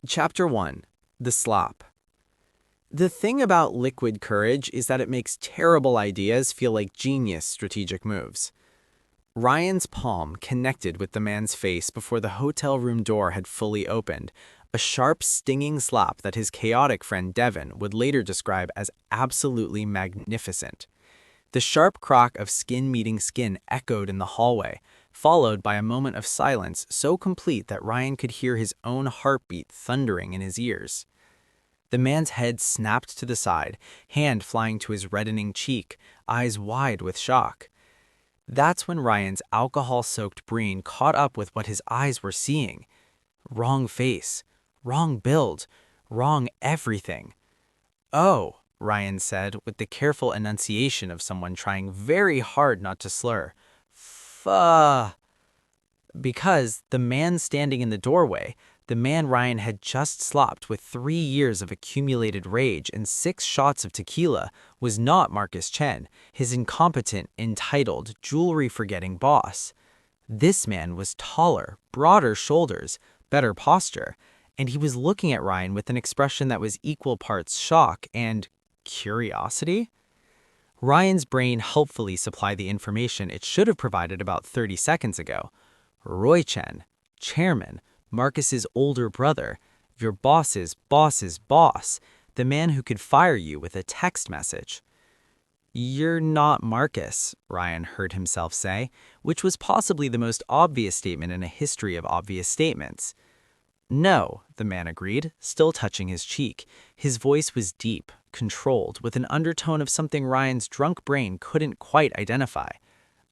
Chapter 1. The Slop. The thing about liquid courage is that it makes terrible ideas feel like genius strategic moves. Ryan's palm connected with the man's face before the hotel room door had fully opened, a sharp, stinging slap that his chaotic friend Devin would later describe as absolutely magnificent. The sharp crack of skin meeting skin echoed in the hallway, followed by a moment of silence so complete that Ryan could hear his own heartbeat thundering in his ears. The man's head snapped to the side, hand flying to his reddening cheek, eyes wide with shock. That's when Ryan's alcohol-soaked brain caught up with what his eyes were seeing. Wrong face, wrong build, wrong everything. "Oh," Ryan said with the careful enunciation of someone trying very hard not to slur. "Fuh." Because the man standing in the doorway, the man Ryan had just slopped with 3 years of accumulated rage and 6 shots of tequila, was not Marcus Chen, his incompetent, entitled, jewelry-forgetting boss. This man was taller, broader shoulders, better posture, and he was looking at Ryan with an expression that was equal parts shock and curiosity. Ryan's brain helpfully supplied the information it should have provided about 30 seconds ago. Roy Chen, chairman, Marcus's older brother, your boss's boss's boss, the man who could fire you with a text message. "You're not Marcus," Ryan heard himself say, which was possibly the most obvious statement in a history of obvious statements. "No," the man agreed, still touching his cheek. His voice was deep, controlled, with an undertone of something Ryan's drunk brain couldn't quite identify.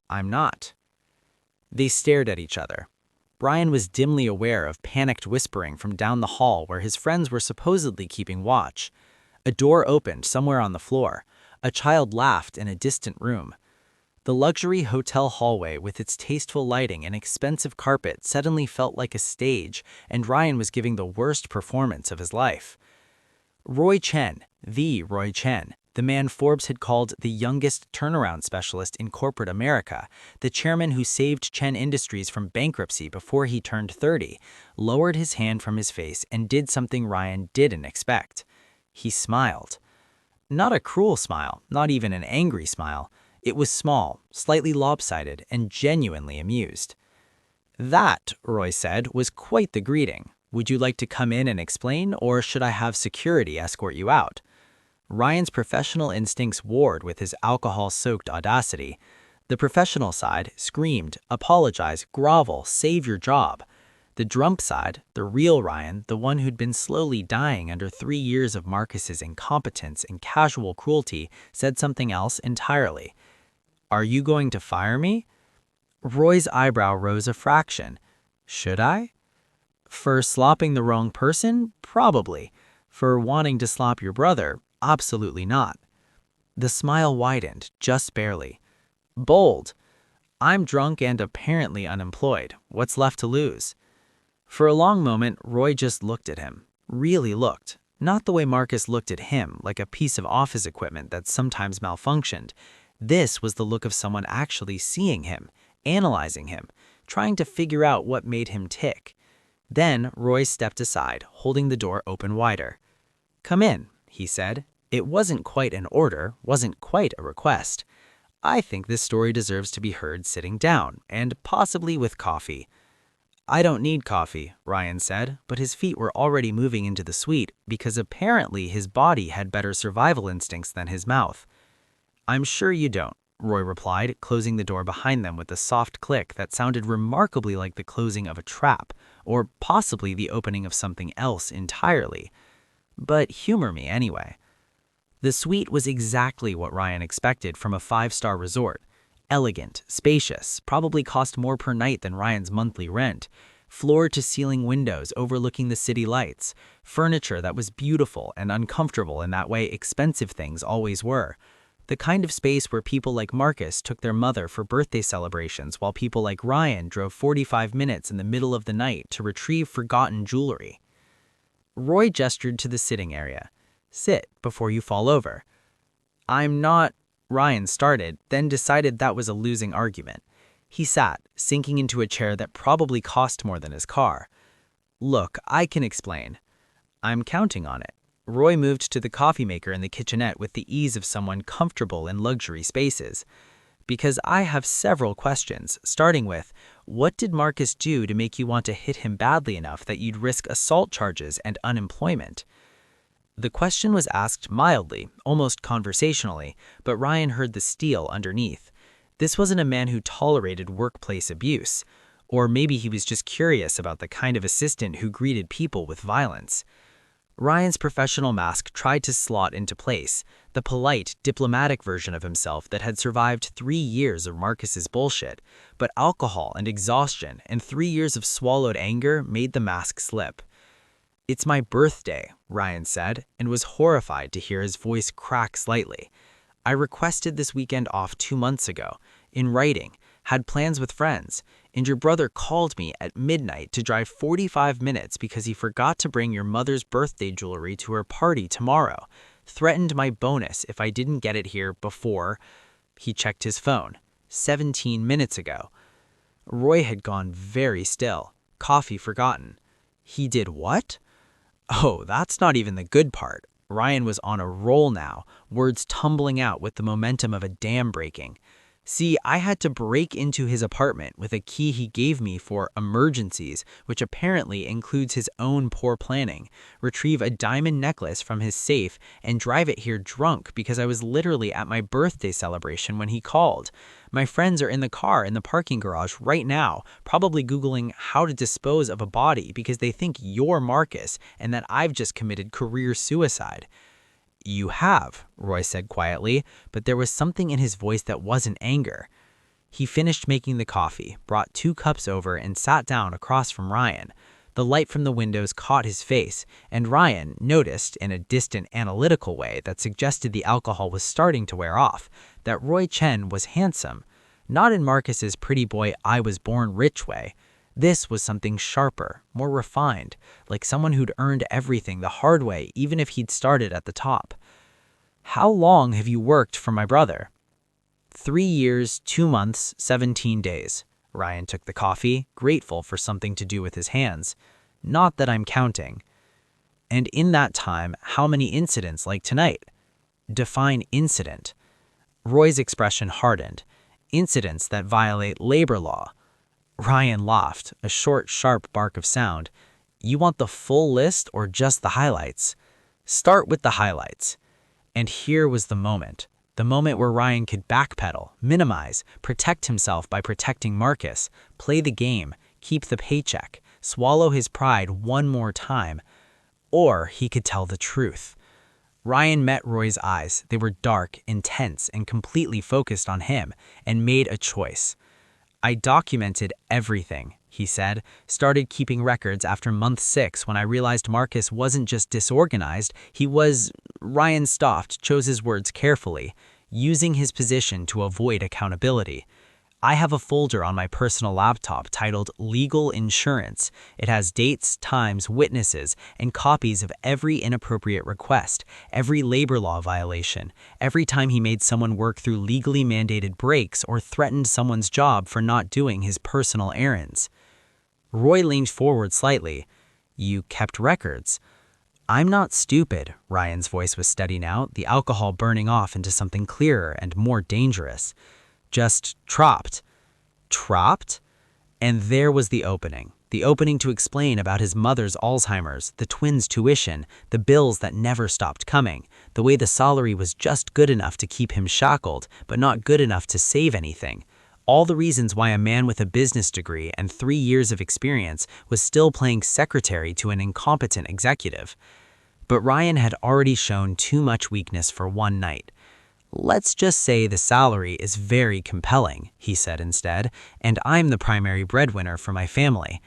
"I'm not." They stared at each other. Brian was dimly aware of panicked whispering from down the hall where his friends were supposedly keeping watch. A door opened somewhere on the floor. A child laughed in a distant room. The luxury hotel hallway with its tasteful lighting and expensive carpet suddenly felt like a stage, and Ryan was giving the worst performance of his life. Roy Chen, the Roy Chen, the man Forbes had called the youngest turnaround specialist in corporate America, the chairman who saved Chen Industries from bankruptcy before he turned 30, lowered his hand from his face and did something Ryan didn't expect. He smiled. Not a cruel smile, not even an angry smile. It was small, slightly lopsided, and genuinely amused. "That," Roy said, "was quite the greeting. Would you like to come in and explain, or should I have security escort you out?" Ryan's professional instincts warred with his alcohol-soaked audacity. The professional side screamed, apologize, grovel, save your job. The drunk side, the real Ryan, the one who'd been slowly dying under 3 years of Marcus's incompetence and casual cruelty, said something else entirely. "Are you going to fire me?" Roy's eyebrow rose a fraction. "Should I?" "For slopping the wrong person? Probably. For wanting to slop your brother? Absolutely not." The smile widened, just barely. "Bold. I'm drunk and apparently unemployed. What's left to lose?" For a long moment, Roy just looked at him. Really looked. Not the way Marcus looked at him, like a piece of office equipment that sometimes malfunctioned. This was the look of someone actually seeing him, analyzing him, trying to figure out what made him tick. Then Roy stepped aside, holding the door open wider. "Come in," he said. It wasn't quite an order, wasn't quite a request. "I think this story deserves to be heard sitting down, and possibly with coffee." "I don't need coffee," Ryan said, but his feet were already moving into the suite because apparently his body had better survival instincts than his mouth. "I'm sure you don't," Roy replied, closing the door behind them with a soft click that sounded remarkably like the closing of a trap, or possibly the opening of something else entirely. "But humor me anyway." The suite was exactly what Ryan expected from a 5-star resort. Elegant, spacious, probably cost more per night than Ryan's monthly rent. Floor-to-ceiling windows overlooking the city lights. Furniture that was beautiful and uncomfortable in that way expensive things always were. The kind of space where people like Marcus took their mother for birthday celebrations while people like Ryan drove 45 minutes in the middle of the night to retrieve forgotten jewelry. Roy gestured to the sitting area. "Sit before you fall over." "I'm not," Ryan started, then decided that was a losing argument. He sat, sinking into a chair that probably cost more than his car. "Look, I can explain." I'm counting on it. Roy moved to the coffee maker in the kitchenette with the ease of someone comfortable in luxury spaces. Because I have several questions, starting with, what did Marcus do to make you want to hit him badly enough that you'd risk assault charges and unemployment? The question was asked mildly, almost conversationally, but Ryan heard the steel underneath. This wasn't a man who tolerated workplace abuse. Or maybe he was just curious about the kind of assistant who greeted people with violence. Ryan's professional mask tried to slot into place, the polite, diplomatic version of himself that had survived 3 years of Marcus's bullshit, but alcohol and exhaustion and 3 years of swallowed anger made the mask slip. "It's my birthday," Ryan said, and was horrified to hear his voice crack slightly. "I requested this weekend off 2 months ago, in writing, had plans with friends, and your brother called me at midnight to drive 45 minutes because he forgot to bring your mother's birthday jewelry to her party tomorrow, threatened my bonus if I didn't get it here before." He checked his phone. 17 minutes ago. Roy had gone very still, coffee forgotten. He did what? Oh, that's not even the good part. Ryan was on a roll now, words tumbling out with the momentum of a dam breaking. "See, I had to break into his apartment with a key he gave me for emergencies, which apparently includes his own poor planning, retrieve a diamond necklace from his safe, and drive it here drunk because I was literally at my birthday celebration when he called. My friends are in the car in the parking garage right now, probably Googling how to dispose of a body because they think you're Marcus and that I've just committed career suicide." "You have," Roy said quietly, but there was something in his voice that wasn't anger. He finished making the coffee, brought 2 cups over, and sat down across from Ryan. The light from the windows caught his face, and Ryan noticed, in a distant analytical way that suggested the alcohol was starting to wear off, that Roy Chen was handsome. Not in Marcus's pretty boy I was born rich way. This was something sharper, more refined, like someone who'd earned everything the hard way even if he'd started at the top. "How long have you worked for my brother?" 3 years, 2 months, 17 days. Ryan took the coffee, grateful for something to do with his hands. "Not that I'm counting." "And in that time, how many incidents like tonight?" "Define incident." Roy's expression hardened. "Incidents that violate labor law." Ryan laughed, a short, sharp bark of sound. "You want the full list or just the highlights?" "Start with the highlights." And here was the moment where Ryan could backpedal, minimize, protect himself by protecting Marcus, play the game, keep the paycheck, swallow his pride one more time. Or he could tell the truth. Ryan met Roy's eyes. They were dark, intense, and completely focused on him, and made a choice. "I documented everything," he said, "started keeping records after month 6 when I realized Marcus wasn't just disorganized, he was—" Ryan stopped, chose his words carefully, using his position to avoid accountability. "I have a folder on my personal laptop titled Legal Insurance. It has dates, times, witnesses, and copies of every inappropriate request, every labor law violation, every time he made someone work through legally mandated breaks or threatened someone's job for not doing his personal errands." Roy leaned forward slightly. "You kept records." "I'm not stupid." Ryan's voice was steady now, the alcohol burning off into something clearer and more dangerous. "Just trapped." Trapped? And there was the opening to explain about his mother's Alzheimer's, the twins' tuition, the bills that never stopped coming, the way the salary was just good enough to keep him shackled, but not good enough to save anything. All the reasons why a man with a business degree and 3 years of experience was still playing secretary to an incompetent executive. But Ryan had already shown too much weakness for one night. "Let's just say the salary is very compelling," he said instead, "and I'm the primary breadwinner for my family."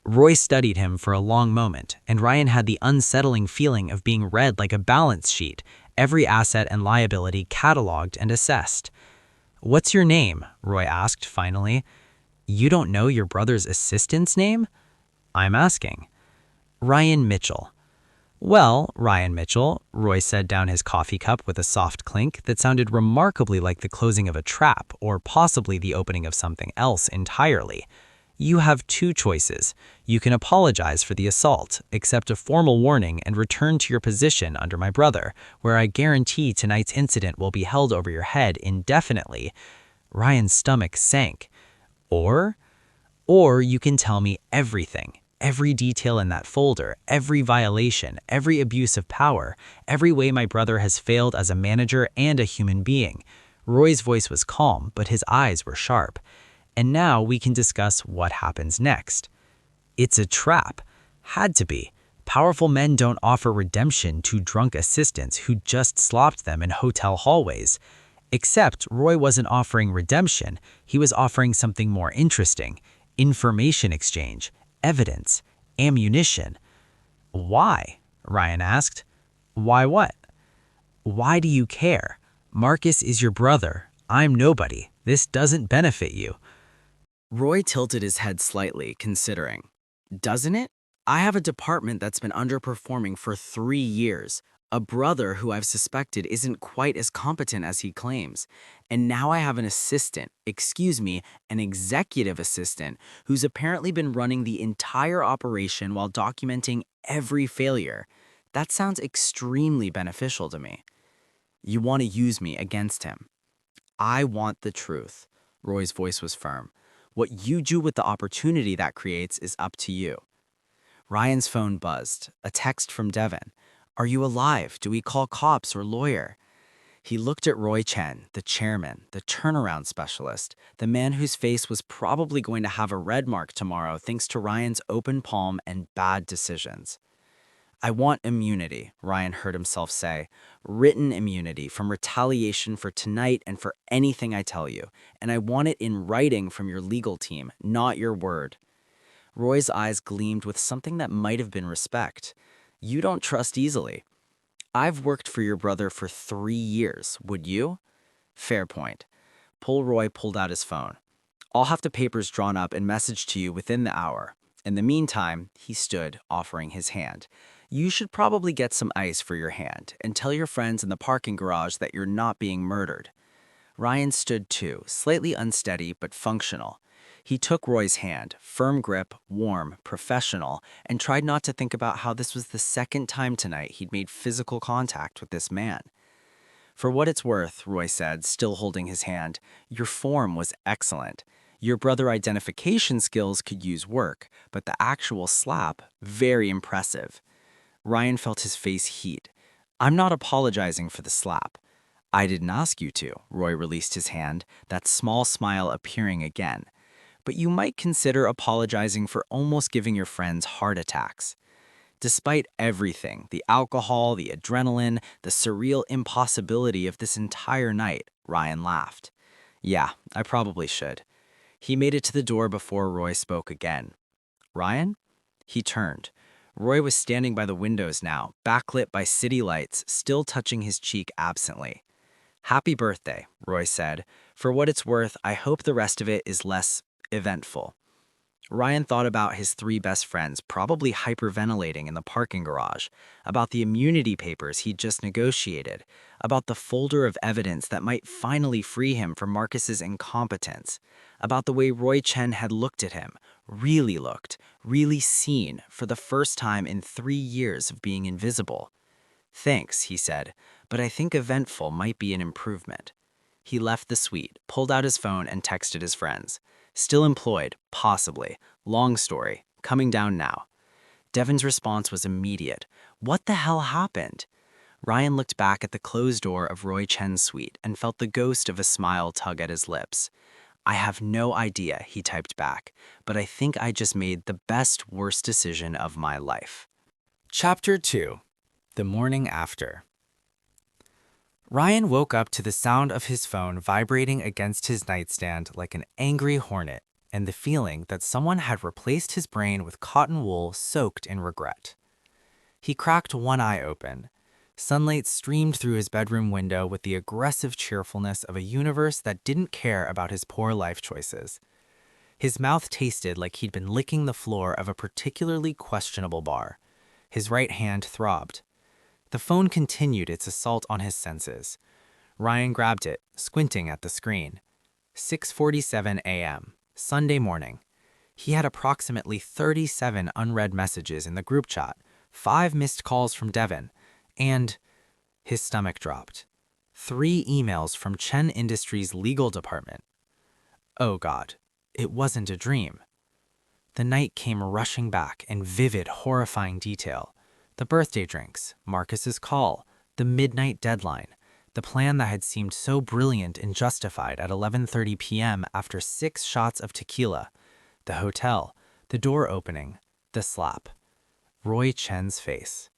Roy studied him for a long moment, and Ryan had the unsettling feeling of being read like a balance sheet, every asset and liability cataloged and assessed. "What's your name?" Roy asked finally. "You don't know your brother's assistant's name?" "I'm asking." "Ryan Mitchell." "Well, Ryan Mitchell," Roy set down his coffee cup with a soft clink that sounded remarkably like the closing of a trap or possibly the opening of something else entirely. You have two choices. You can apologize for the assault, accept a formal warning, and return to your position under my brother, where I guarantee tonight's incident will be held over your head indefinitely. Ryan's stomach sank. Or you can tell me everything. Every detail in that folder, every violation, every abuse of power, every way my brother has failed as a manager and a human being. Roy's voice was calm, but his eyes were sharp. And now we can discuss what happens next. It's a trap. Had to be. Powerful men don't offer redemption to drunk assistants who just slopped them in hotel hallways. Except Roy wasn't offering redemption. He was offering something more interesting. Information exchange, evidence, ammunition. Why? Ryan asked. Why what? Why do you care? Marcus is your brother. I'm nobody. This doesn't benefit you. Roy tilted his head slightly, considering. Doesn't it? I have a department that's been underperforming for 3 years, a brother who I've suspected isn't quite as competent as he claims, and now I have an assistant, an executive assistant, who's apparently been running the entire operation while documenting every failure. That sounds extremely beneficial to me. You want to use me against him. I want the truth. Roy's voice was firm. What you do with the opportunity that creates is up to you. Ryan's phone buzzed. A text from Devin. Are you alive? Do we call cops or lawyer? He looked at Roy Chen, the chairman, the turnaround specialist, the man whose face was probably going to have a red mark tomorrow thanks to Ryan's open palm and bad decisions. I want immunity, Ryan heard himself say. Written immunity from retaliation for tonight and for anything I tell you. And I want it in writing from your legal team, not your word. Roy's eyes gleamed with something that might have been respect. You don't trust easily. I've worked for your brother for 3 years, would you? Fair point. Roy pulled out his phone. I'll have the papers drawn up and messaged to you within the hour. In the meantime, he stood, offering his hand. You should probably get some ice for your hand and tell your friends in the parking garage that you're not being murdered. Ryan stood too, slightly unsteady but functional. He took Roy's hand, firm grip, warm, professional, and tried not to think about how this was the second time tonight he'd made physical contact with this man. For what it's worth, Roy said, still holding his hand, your form was excellent. Your brother identification skills could use work, but the actual slap, very impressive. Ryan felt his face heat. I'm not apologizing for the slap. I didn't ask you to. Roy released his hand, that small smile appearing again. But you might consider apologizing for almost giving your friends heart attacks. Despite everything, the alcohol, the adrenaline, the surreal impossibility of this entire night, Ryan laughed. Yeah, I probably should. He made it to the door before Roy spoke again. Ryan? He turned. Roy was standing by the windows now, backlit by city lights, still touching his cheek absently. Happy birthday, Roy said. For what it's worth, I hope the rest of it is less eventful. Ryan thought about his 3 best friends probably hyperventilating in the parking garage, about the immunity papers he'd just negotiated, about the folder of evidence that might finally free him from Marcus's incompetence, about the way Roy Chen had looked at him, really looked, really seen for the first time in 3 years of being invisible. Thanks, he said, but I think eventful might be an improvement. He left the suite, pulled out his phone, and texted his friends. Still employed, possibly. Long story. Coming down now. Devin's response was immediate. What the hell happened? Ryan looked back at the closed door of Roy Chen's suite and felt the ghost of a smile tug at his lips. I have no idea, he typed back, but I think I just made the best, worst decision of my life. Chapter 2. The Morning After. Ryan woke up to the sound of his phone vibrating against his nightstand like an angry hornet, and the feeling that someone had replaced his brain with cotton wool soaked in regret. He cracked one eye open. Sunlight streamed through his bedroom window with the aggressive cheerfulness of a universe that didn't care about his poor life choices. His mouth tasted like he'd been licking the floor of a particularly questionable bar. His right hand throbbed. The phone continued its assault on his senses. Ryan grabbed it, squinting at the screen. 6:47 a.m., Sunday morning. He had approximately 37 unread messages in the group chat, 5 missed calls from Devin, and his stomach dropped. 3 emails from Chen Industries' legal department. Oh God, it wasn't a dream. The night came rushing back in vivid, horrifying detail. The birthday drinks, Marcus's call, the midnight deadline, the plan that had seemed so brilliant and justified at 11:30 p.m. after 6 shots of tequila, the hotel, the door opening, the slap. Roy Chen's face.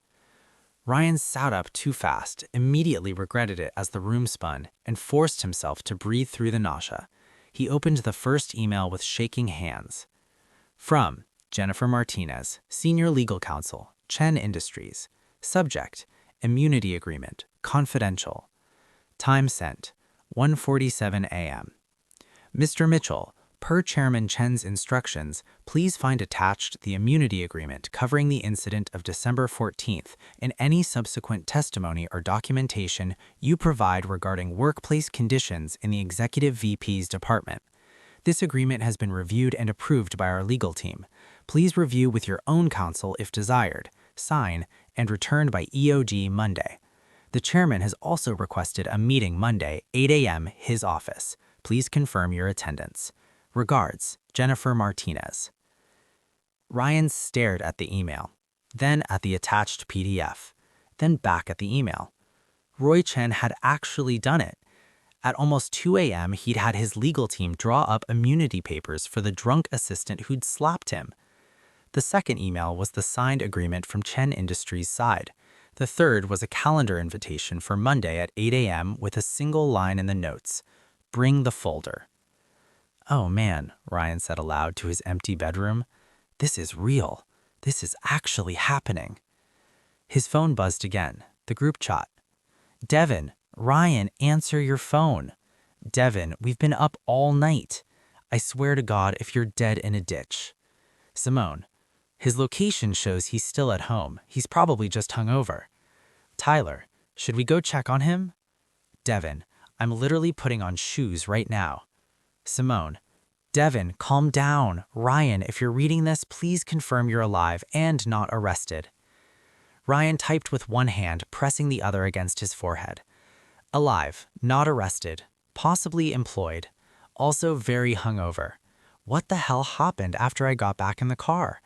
Ryan sat up too fast, immediately regretted it as the room spun, and forced himself to breathe through the nausea. He opened the first email with shaking hands. From Jennifer Martinez, Senior Legal Counsel, Chen Industries. Subject, Immunity Agreement, Confidential. Time sent, 1:47 a.m. Mr. Mitchell, per Chairman Chen's instructions, please find attached the immunity agreement covering the incident of December 14th and any subsequent testimony or documentation you provide regarding workplace conditions in the Executive VP's department. This agreement has been reviewed and approved by our legal team. Please review with your own counsel if desired, sign, and return by EOD Monday. The chairman has also requested a meeting Monday, 8 a.m., his office. Please confirm your attendance. Regards, Jennifer Martinez. Ryan stared at the email, then at the attached PDF, then back at the email. Roy Chen had actually done it. At almost 2 a.m., he'd had his legal team draw up immunity papers for the drunk assistant who'd slapped him. The second email was the signed agreement from Chen Industries' side. The third was a calendar invitation for Monday at 8 a.m. with a single line in the notes, "Bring the folder." "Oh man," Ryan said aloud to his empty bedroom. "This is real. This is actually happening." His phone buzzed again, the group chat. "Devin, Ryan, answer your phone. Devin, we've been up all night. I swear to God if you're dead in a ditch." Simone, "His location shows he's still at home. He's probably just hungover." Tyler, "Should we go check on him?" Devin, "I'm literally putting on shoes right now." Simone, "Devin, calm down. Ryan, if you're reading this, please confirm you're alive and not arrested." Ryan typed with one hand, pressing the other against his forehead. "Alive, not arrested, possibly employed, also very hungover. What the hell happened after I got back in the car?"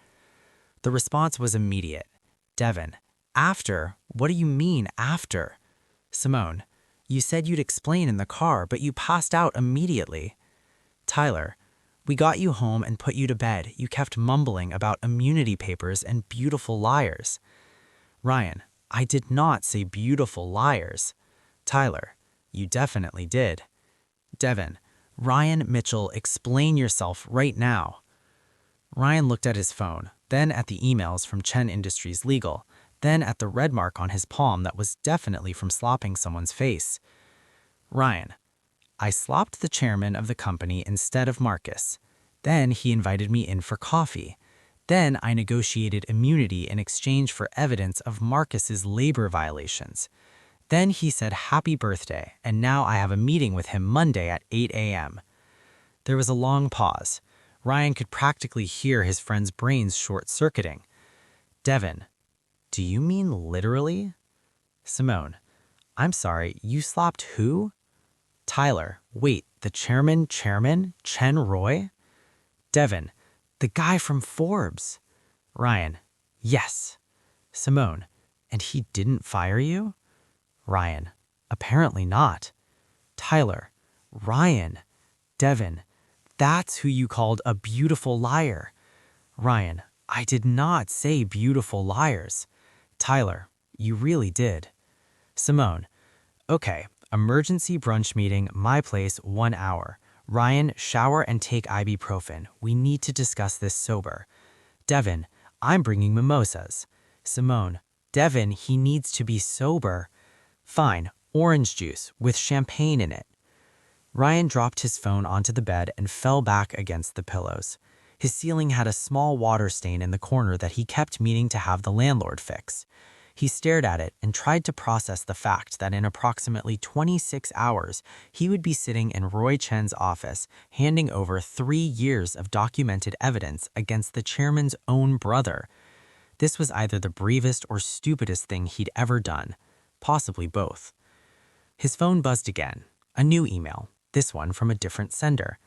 The response was immediate. Devin, "After? What do you mean, after?" Simone, "You said you'd explain in the car, but you passed out immediately." Tyler, "We got you home and put you to bed. You kept mumbling about immunity papers and beautiful liars." Ryan, "I did not say beautiful liars." Tyler, "You definitely did." Devin, "Ryan Mitchell, explain yourself right now." Ryan looked at his phone, then at the emails from Chen Industries Legal, then at the red mark on his palm that was definitely from slopping someone's face. Ryan, "I slopped the chairman of the company instead of Marcus. Then he invited me in for coffee. Then I negotiated immunity in exchange for evidence of Marcus's labor violations. Then he said happy birthday, and now I have a meeting with him Monday at 8 a.m. There was a long pause. Ryan could practically hear his friend's brains short-circuiting. Devin, "Do you mean literally?" Simone, "I'm sorry, you slopped who?" Tyler, "Wait, the chairman, Chen Roy?" Devin, "The guy from Forbes." Ryan, "Yes." Simone, "And he didn't fire you?" Ryan, "Apparently not." Tyler, "Ryan." Devin, "That's who you called a beautiful liar." Ryan, "I did not say beautiful liars." Tyler, "You really did." Simone, "Okay, emergency brunch meeting, my place, 1 hour. Ryan, shower and take ibuprofen. We need to discuss this sober." Devin, "I'm bringing mimosas." Simone, "Devin, he needs to be sober." Fine, orange juice with champagne in it. Ryan dropped his phone onto the bed and fell back against the pillows. His ceiling had a small water stain in the corner that he kept meaning to have the landlord fix. He stared at it and tried to process the fact that in approximately 26 hours, he would be sitting in Roy Chen's office, handing over 3 years of documented evidence against the chairman's own brother. This was either the bravest or stupidest thing he'd ever done, possibly both. His phone buzzed again, a new email, this one from a different sender.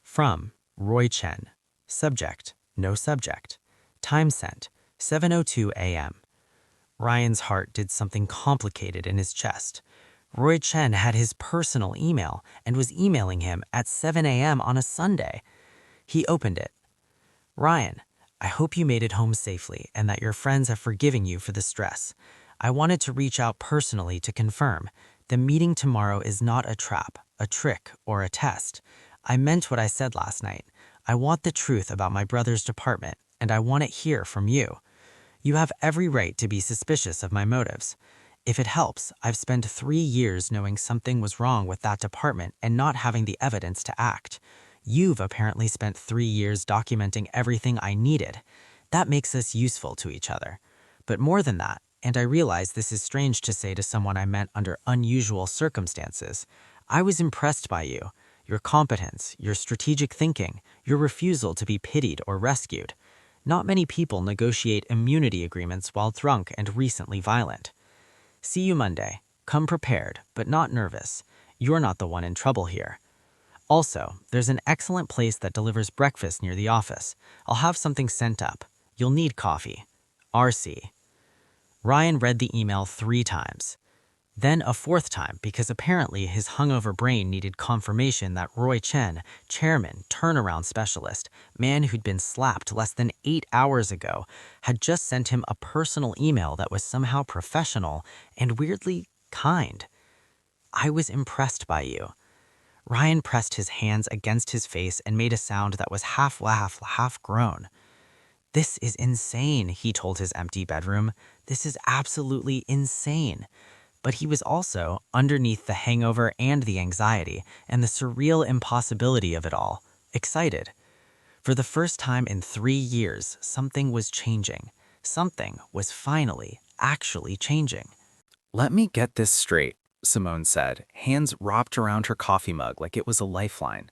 From Roy Chen. Subject, no subject. Time sent, 7:02 a.m. Ryan's heart did something complicated in his chest. Roy Chen had his personal email and was emailing him at 7 a.m. on a Sunday. He opened it. Ryan, I hope you made it home safely and that your friends have forgiven you for the stress. I wanted to reach out personally to confirm. The meeting tomorrow is not a trap, a trick, or a test. I meant what I said last night. I want the truth about my brother's department, and I want it here from you. You have every right to be suspicious of my motives. If it helps, I've spent 3 years knowing something was wrong with that department and not having the evidence to act. You've apparently spent 3 years documenting everything I needed. That makes us useful to each other. But more than that, and I realize this is strange to say to someone I met under unusual circumstances, I was impressed by you, your competence, your strategic thinking, your refusal to be pitied or rescued. Not many people negotiate immunity agreements while drunk and recently violent. See you Monday. Come prepared, but not nervous. You're not the one in trouble here. Also, there's an excellent place that delivers breakfast near the office. I'll have something sent up. You'll need coffee. RC. Ryan read the email 3 times. Then a 4th time because apparently his hungover brain needed confirmation that Roy Chen, chairman, turnaround specialist, man who'd been slapped less than 8 hours ago, had just sent him a personal email that was somehow professional and weirdly kind. I was impressed by you. Ryan pressed his hands against his face and made a sound that was half laugh, half groan. This is insane, he told his empty bedroom. This is absolutely insane. But he was also, underneath the hangover and the anxiety and the surreal impossibility of it all, excited. For the first time in 3 years, something was changing. Something was finally, actually changing. Let me get this straight, Simone said, hands wrapped around her coffee mug like it was a lifeline.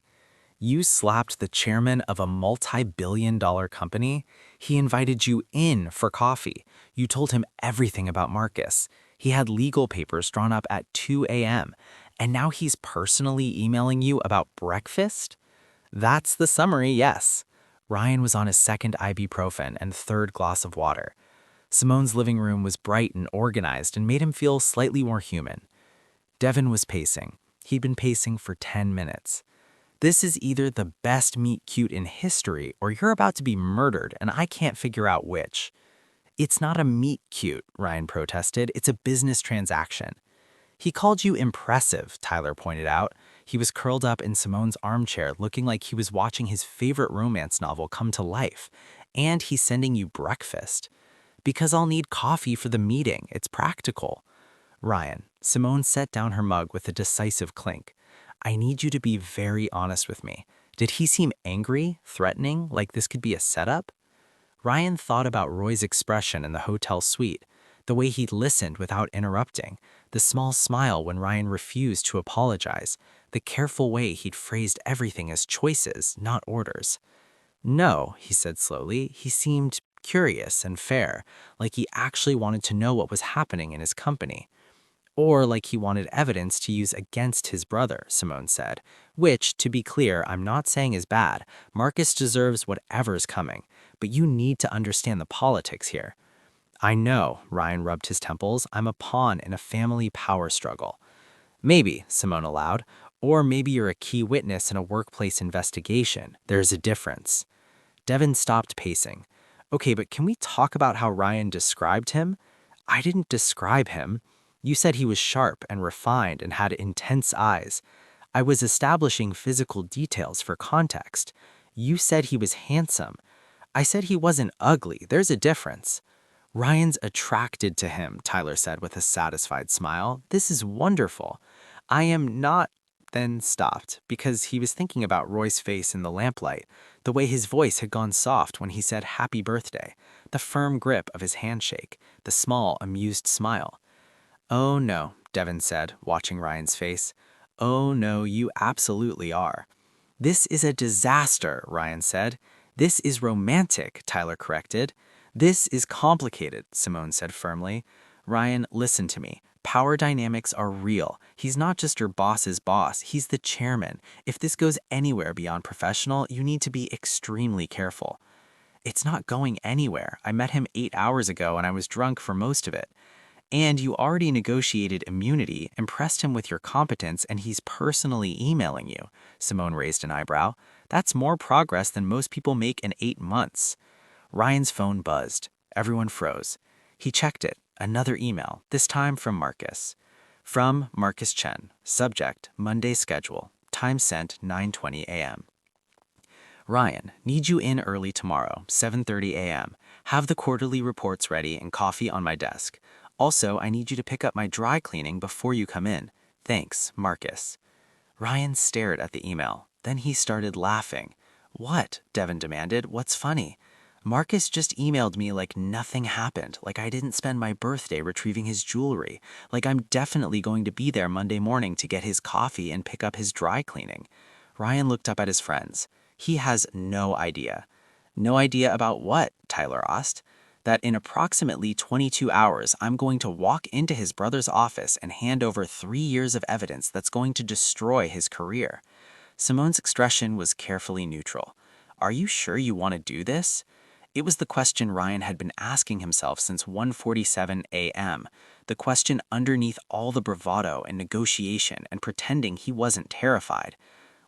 You slapped the chairman of a multi-billion-dollar company. He invited you in for coffee. You told him everything about Marcus. He had legal papers drawn up at 2 a.m. And now he's personally emailing you about breakfast? That's the summary, yes. Ryan was on his 2nd ibuprofen and 3rd glass of water. Simone's living room was bright and organized and made him feel slightly more human. Devin was pacing. He'd been pacing for 10 minutes. This is either the best meet cute in history or you're about to be murdered and I can't figure out which. It's not a meet cute, Ryan protested. It's a business transaction. He called you impressive, Tyler pointed out. He was curled up in Simone's armchair looking like he was watching his favorite romance novel come to life. And he's sending you breakfast. Because I'll need coffee for the meeting. It's practical. Ryan, Simone set down her mug with a decisive clink. I need you to be very honest with me. Did he seem angry, threatening, like this could be a setup? Ryan thought about Roy's expression in the hotel suite, the way he'd listened without interrupting, the small smile when Ryan refused to apologize, the careful way he'd phrased everything as choices, not orders. No, he said slowly, he seemed curious and fair, like he actually wanted to know what was happening in his company. Or like he wanted evidence to use against his brother, Simone said, which, to be clear, I'm not saying is bad. Marcus deserves whatever's coming, but you need to understand the politics here. I know, Ryan rubbed his temples, I'm a pawn in a family power struggle. Maybe, Simone allowed, or maybe you're a key witness in a workplace investigation. There's a difference. Devin stopped pacing. Okay, but can we talk about how Ryan described him? I didn't describe him. You said he was sharp and refined and had intense eyes. I was establishing physical details for context. You said he was handsome. I said he wasn't ugly. There's a difference. Ryan's attracted to him, Tyler said with a satisfied smile. This is wonderful. I am not... then stopped because he was thinking about Roy's face in the lamplight, the way his voice had gone soft when he said happy birthday, the firm grip of his handshake, the small, amused smile. "Oh no," Devon said, watching Ryan's face. "Oh no, you absolutely are." "This is a disaster," Ryan said. "This is romantic," Tyler corrected. "This is complicated," Simone said firmly. "Ryan, listen to me. Power dynamics are real. He's not just your boss's boss, he's the chairman. If this goes anywhere beyond professional, you need to be extremely careful." "It's not going anywhere. I met him 8 hours ago and I was drunk for most of it." "And you already negotiated immunity, impressed him with your competence, and he's personally emailing you." Simone raised an eyebrow. "That's more progress than most people make in 8 months." Ryan's phone buzzed. Everyone froze. He checked it. Another email, this time from Marcus. From Marcus Chen. Subject, Monday schedule. Time sent, 9:20 a.m. "Ryan, need you in early tomorrow, 7:30 a.m. Have the quarterly reports ready and coffee on my desk. Also, I need you to pick up my dry cleaning before you come in. Thanks, Marcus." Ryan stared at the email. Then he started laughing. "What?" Devon demanded. "What's funny?" "Marcus just emailed me like nothing happened, like I didn't spend my birthday retrieving his jewelry, like I'm definitely going to be there Monday morning to get his coffee and pick up his dry cleaning." Ryan looked up at his friends. He has no idea. "No idea about what?" Tyler asked. "That in approximately 22 hours, I'm going to walk into his brother's office and hand over 3 years of evidence that's going to destroy his career." Simone's expression was carefully neutral. "Are you sure you want to do this?" It was the question Ryan had been asking himself since 1:47 a.m., the question underneath all the bravado and negotiation and pretending he wasn't terrified.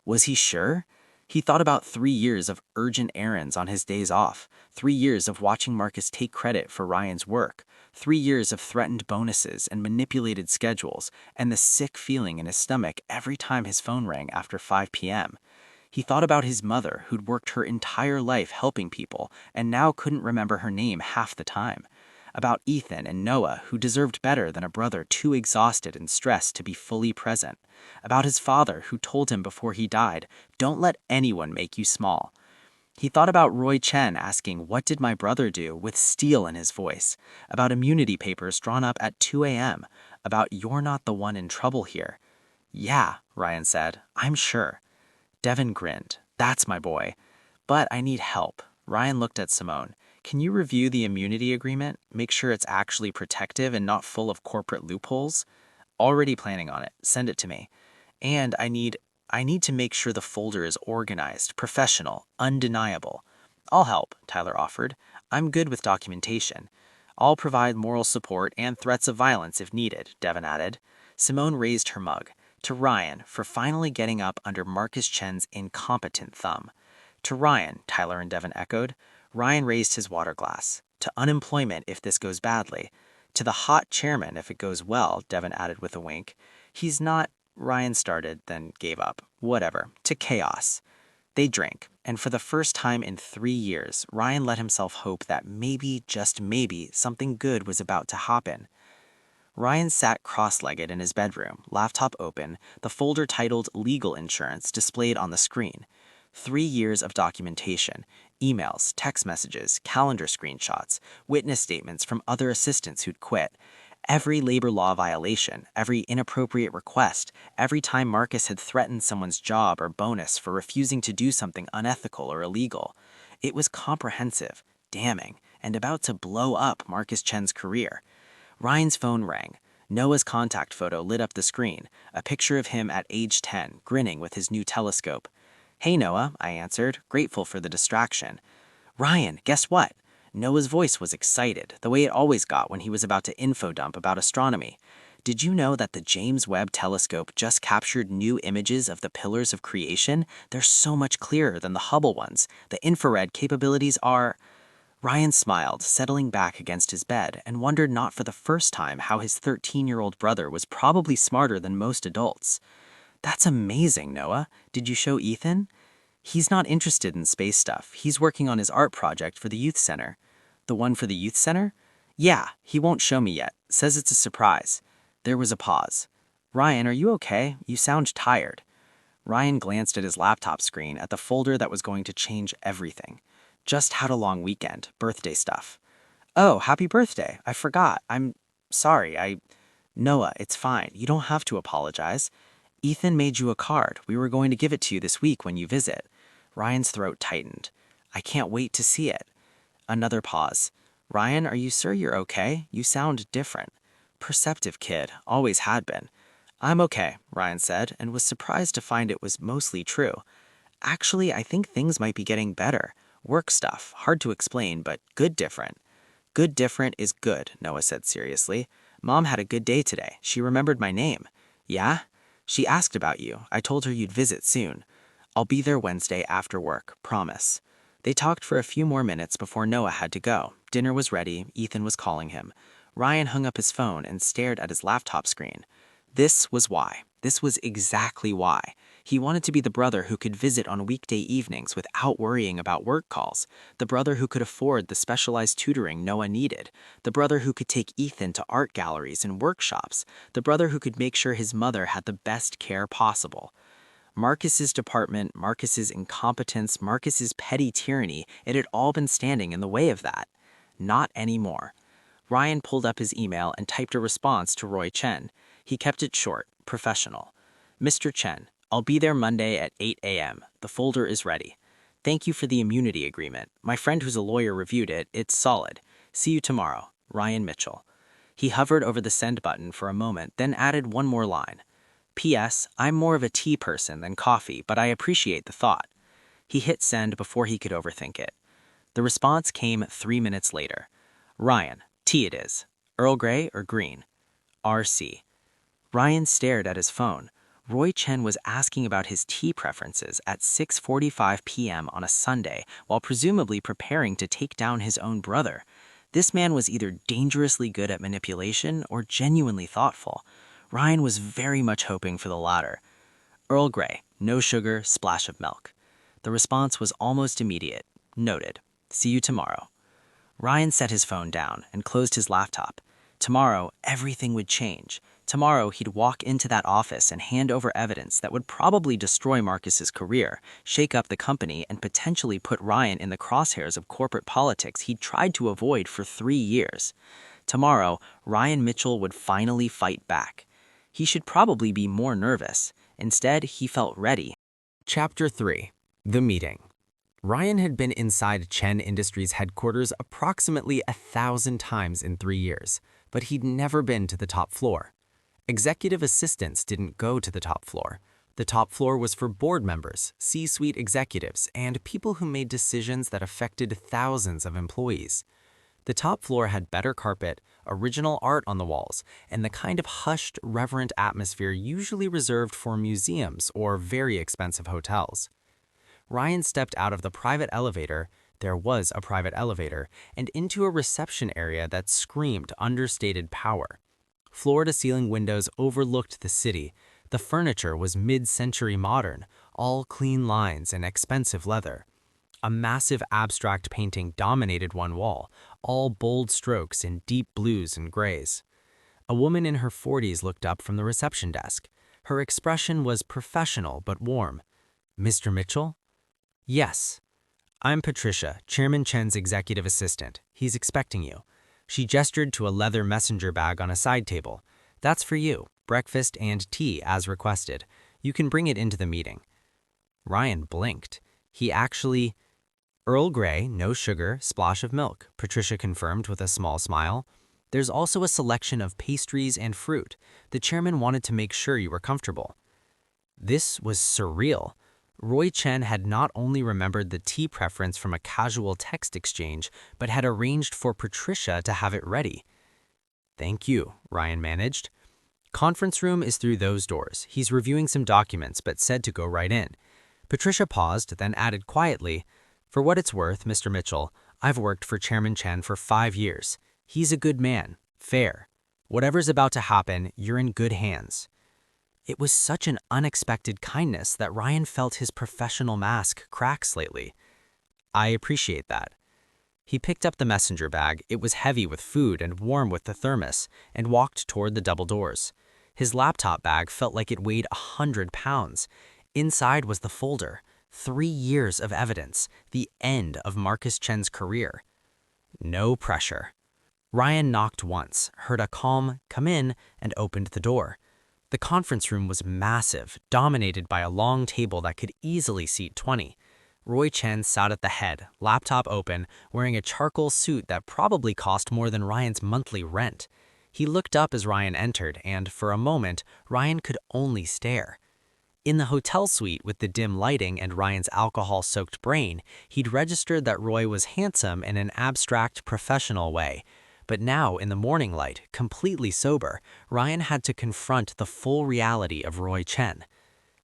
Was he sure? He thought about 3 years of urgent errands on his days off, 3 years of watching Marcus take credit for Ryan's work, 3 years of threatened bonuses and manipulated schedules, and the sick feeling in his stomach every time his phone rang after 5 p.m. He thought about his mother, who'd worked her entire life helping people and now couldn't remember her name half the time. About Ethan and Noah, who deserved better than a brother too exhausted and stressed to be fully present. About his father, who told him before he died, "Don't let anyone make you small." He thought about Roy Chen asking, "What did my brother do?" with steel in his voice. About immunity papers drawn up at 2 a.m. About "You're not the one in trouble here." "Yeah," Ryan said, "I'm sure." Devon grinned. "That's my boy. But I need help." Ryan looked at Simone. "Can you review the immunity agreement? Make sure it's actually protective and not full of corporate loopholes?" "Already planning on it. Send it to me." "And I need to make sure the folder is organized, professional, undeniable." "I'll help," Tyler offered. "I'm good with documentation." "I'll provide moral support and threats of violence if needed," Devon added. Simone raised her mug. "To Ryan, for finally getting up under Marcus Chen's incompetent thumb." "To Ryan," Tyler and Devon echoed. Ryan raised his water glass. "To unemployment if this goes badly." "To the hot chairman if it goes well," Devon added with a wink. "He's not—" Ryan started, then gave up. "Whatever. To chaos." They drank, and for the first time in 3 years, Ryan let himself hope that maybe, just maybe, something good was about to happen. Ryan sat cross-legged in his bedroom, laptop open, the folder titled Legal Insurance displayed on the screen. 3 years of documentation, emails, text messages, calendar screenshots, witness statements from other assistants who'd quit. Every labor law violation, every inappropriate request, every time Marcus had threatened someone's job or bonus for refusing to do something unethical or illegal. It was comprehensive, damning, and about to blow up Marcus Chen's career. Ryan's phone rang. Noah's contact photo lit up the screen, a picture of him at age 10, grinning with his new telescope. "Hey, Noah," I answered, grateful for the distraction. "Ryan, guess what?" Noah's voice was excited, the way it always got when he was about to info dump about astronomy. "Did you know that the James Webb Telescope just captured new images of the pillars of creation? They're so much clearer than the Hubble ones. The infrared capabilities are—" Ryan smiled, settling back against his bed, and wondered not for the first time how his 13-year-old brother was probably smarter than most adults. "That's amazing, Noah. Did you show Ethan?" "He's not interested in space stuff. He's working on his art project for the youth center." "The one for the youth center?" "Yeah, he won't show me yet. Says it's a surprise." There was a pause. "Ryan, are you okay? You sound tired." Ryan glanced at his laptop screen at the folder that was going to change everything. Just had a long weekend, birthday stuff. Oh, happy birthday. I forgot. I'm sorry. Noah, it's fine. You don't have to apologize. Ethan made you a card. We were going to give it to you this week when you visit. Ryan's throat tightened. I can't wait to see it. Another pause. Ryan, are you sure you're okay? You sound different. Perceptive kid, always had been. I'm okay, Ryan said, and was surprised to find it was mostly true. Actually, I think things might be getting better. Work stuff, hard to explain, but good different. Good different is good, Noah said seriously. Mom had a good day today. She remembered my name. Yeah? She asked about you. I told her you'd visit soon. I'll be there Wednesday after work, promise. They talked for a few more minutes before Noah had to go. Dinner was ready. Ethan was calling him. Ryan hung up his phone and stared at his laptop screen. This was why. This was exactly why. He wanted to be the brother who could visit on weekday evenings without worrying about work calls, the brother who could afford the specialized tutoring Noah needed, the brother who could take Ethan to art galleries and workshops, the brother who could make sure his mother had the best care possible. Marcus's department, Marcus's incompetence, Marcus's petty tyranny, it had all been standing in the way of that. Not anymore. Ryan pulled up his email and typed a response to Roy Chen. He kept it short, professional. Mr. Chen, I'll be there Monday at 8 a.m. The folder is ready. Thank you for the immunity agreement. My friend who's a lawyer reviewed it. It's solid. See you tomorrow. Ryan Mitchell. He hovered over the send button for a moment, then added one more line. P.S. I'm more of a tea person than coffee, but I appreciate the thought. He hit send before he could overthink it. The response came 3 minutes later. Ryan, tea it is. Earl Grey or green? R.C. Ryan stared at his phone. Roy Chen was asking about his tea preferences at 6:45 p.m. on a Sunday while presumably preparing to take down his own brother. This man was either dangerously good at manipulation or genuinely thoughtful. Ryan was very much hoping for the latter. Earl Grey, no sugar, splash of milk. The response was almost immediate. Noted. See you tomorrow. Ryan set his phone down and closed his laptop. Tomorrow, everything would change. Tomorrow, he'd walk into that office and hand over evidence that would probably destroy Marcus's career, shake up the company, and potentially put Ryan in the crosshairs of corporate politics he'd tried to avoid for 3 years. Tomorrow, Ryan Mitchell would finally fight back. He should probably be more nervous. Instead, he felt ready. Chapter 3. The Meeting. Ryan had been inside Chen Industries headquarters approximately 1,000 times in 3 years, but he'd never been to the top floor. Executive assistants didn't go to the top floor. The top floor was for board members, C-suite executives, and people who made decisions that affected thousands of employees. The top floor had better carpet, original art on the walls, and the kind of hushed, reverent atmosphere usually reserved for museums or very expensive hotels. Ryan stepped out of the private elevator, there was a private elevator, and into a reception area that screamed understated power. Floor-to-ceiling windows overlooked the city. The furniture was mid-century modern, all clean lines and expensive leather. A massive abstract painting dominated one wall, all bold strokes in deep blues and grays. A woman in her 40s looked up from the reception desk. Her expression was professional but warm. Mr. Mitchell? Yes. I'm Patricia, Chairman Chen's executive assistant. He's expecting you. She gestured to a leather messenger bag on a side table. That's for you, breakfast and tea as requested. You can bring it into the meeting. Ryan blinked. He actually... Earl Grey, no sugar, splash of milk, Patricia confirmed with a small smile. There's also a selection of pastries and fruit. The chairman wanted to make sure you were comfortable. This was surreal. Roy Chen had not only remembered the tea preference from a casual text exchange, but had arranged for Patricia to have it ready. Thank you, Ryan managed. Conference room is through those doors. He's reviewing some documents, but said to go right in. Patricia paused, then added quietly, for what it's worth, Mr. Mitchell, I've worked for Chairman Chen for 5 years. He's a good man, fair. Whatever's about to happen, you're in good hands. It was such an unexpected kindness that Ryan felt his professional mask crack slightly. I appreciate that. He picked up the messenger bag. It was heavy with food and warm with the thermos, and walked toward the double doors. His laptop bag felt like it weighed 100 pounds. Inside was the folder, 3 years of evidence, the end of Marcus Chen's career. No pressure. Ryan knocked once, heard a calm "come in," and opened the door. The conference room was massive, dominated by a long table that could easily seat 20. Roy Chen sat at the head, laptop open, wearing a charcoal suit that probably cost more than Ryan's monthly rent. He looked up as Ryan entered, and for a moment, Ryan could only stare. In the hotel suite with the dim lighting and Ryan's alcohol-soaked brain, he'd registered that Roy was handsome in an abstract, professional way. But now, in the morning light, completely sober, Ryan had to confront the full reality of Roy Chen.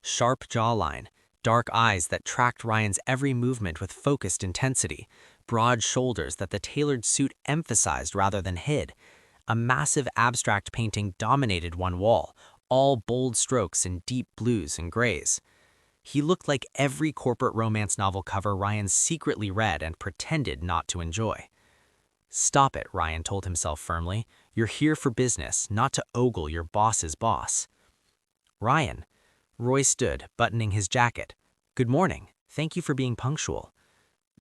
Sharp jawline, dark eyes that tracked Ryan's every movement with focused intensity, broad shoulders that the tailored suit emphasized rather than hid. A massive abstract painting dominated one wall, all bold strokes in deep blues and grays. He looked like every corporate romance novel cover Ryan secretly read and pretended not to enjoy. "Stop it," Ryan told himself firmly. "You're here for business, not to ogle your boss's boss." "Ryan." Roy stood, buttoning his jacket. "Good morning. Thank you for being punctual."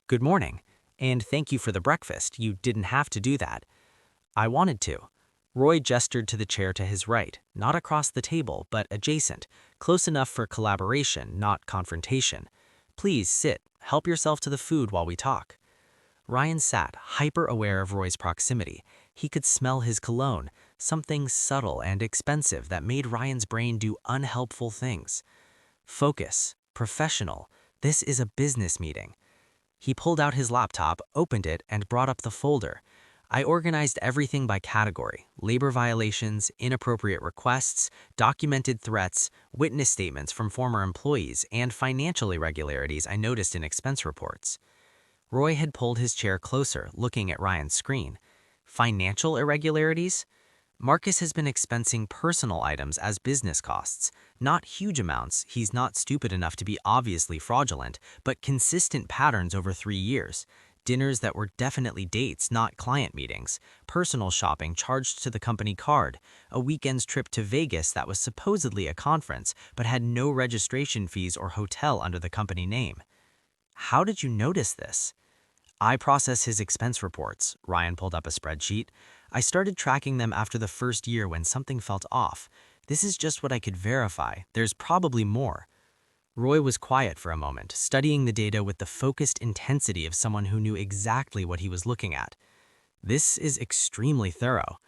"Good morning. And thank you for the breakfast. You didn't have to do that." "I wanted to." Roy gestured to the chair to his right, not across the table, but adjacent, close enough for collaboration, not confrontation. "Please sit. Help yourself to the food while we talk." Ryan sat, hyper-aware of Roy's proximity. He could smell his cologne, something subtle and expensive that made Ryan's brain do unhelpful things. Focus. Professional. This is a business meeting. He pulled out his laptop, opened it, and brought up the folder. "I organized everything by category: labor violations, inappropriate requests, documented threats, witness statements from former employees, and financial irregularities I noticed in expense reports." Roy had pulled his chair closer, looking at Ryan's screen. Financial irregularities? Marcus has been expensing personal items as business costs. Not huge amounts, he's not stupid enough to be obviously fraudulent, but consistent patterns over 3 years. Dinners that were definitely dates, not client meetings. Personal shopping charged to the company card. A weekend's trip to Vegas that was supposedly a conference, but had no registration fees or hotel under the company name. "How did you notice this?" "I process his expense reports." Ryan pulled up a spreadsheet. "I started tracking them after the first year when something felt off. This is just what I could verify. There's probably more." Roy was quiet for a moment, studying the data with the focused intensity of someone who knew exactly what he was looking at. "This is extremely thorough."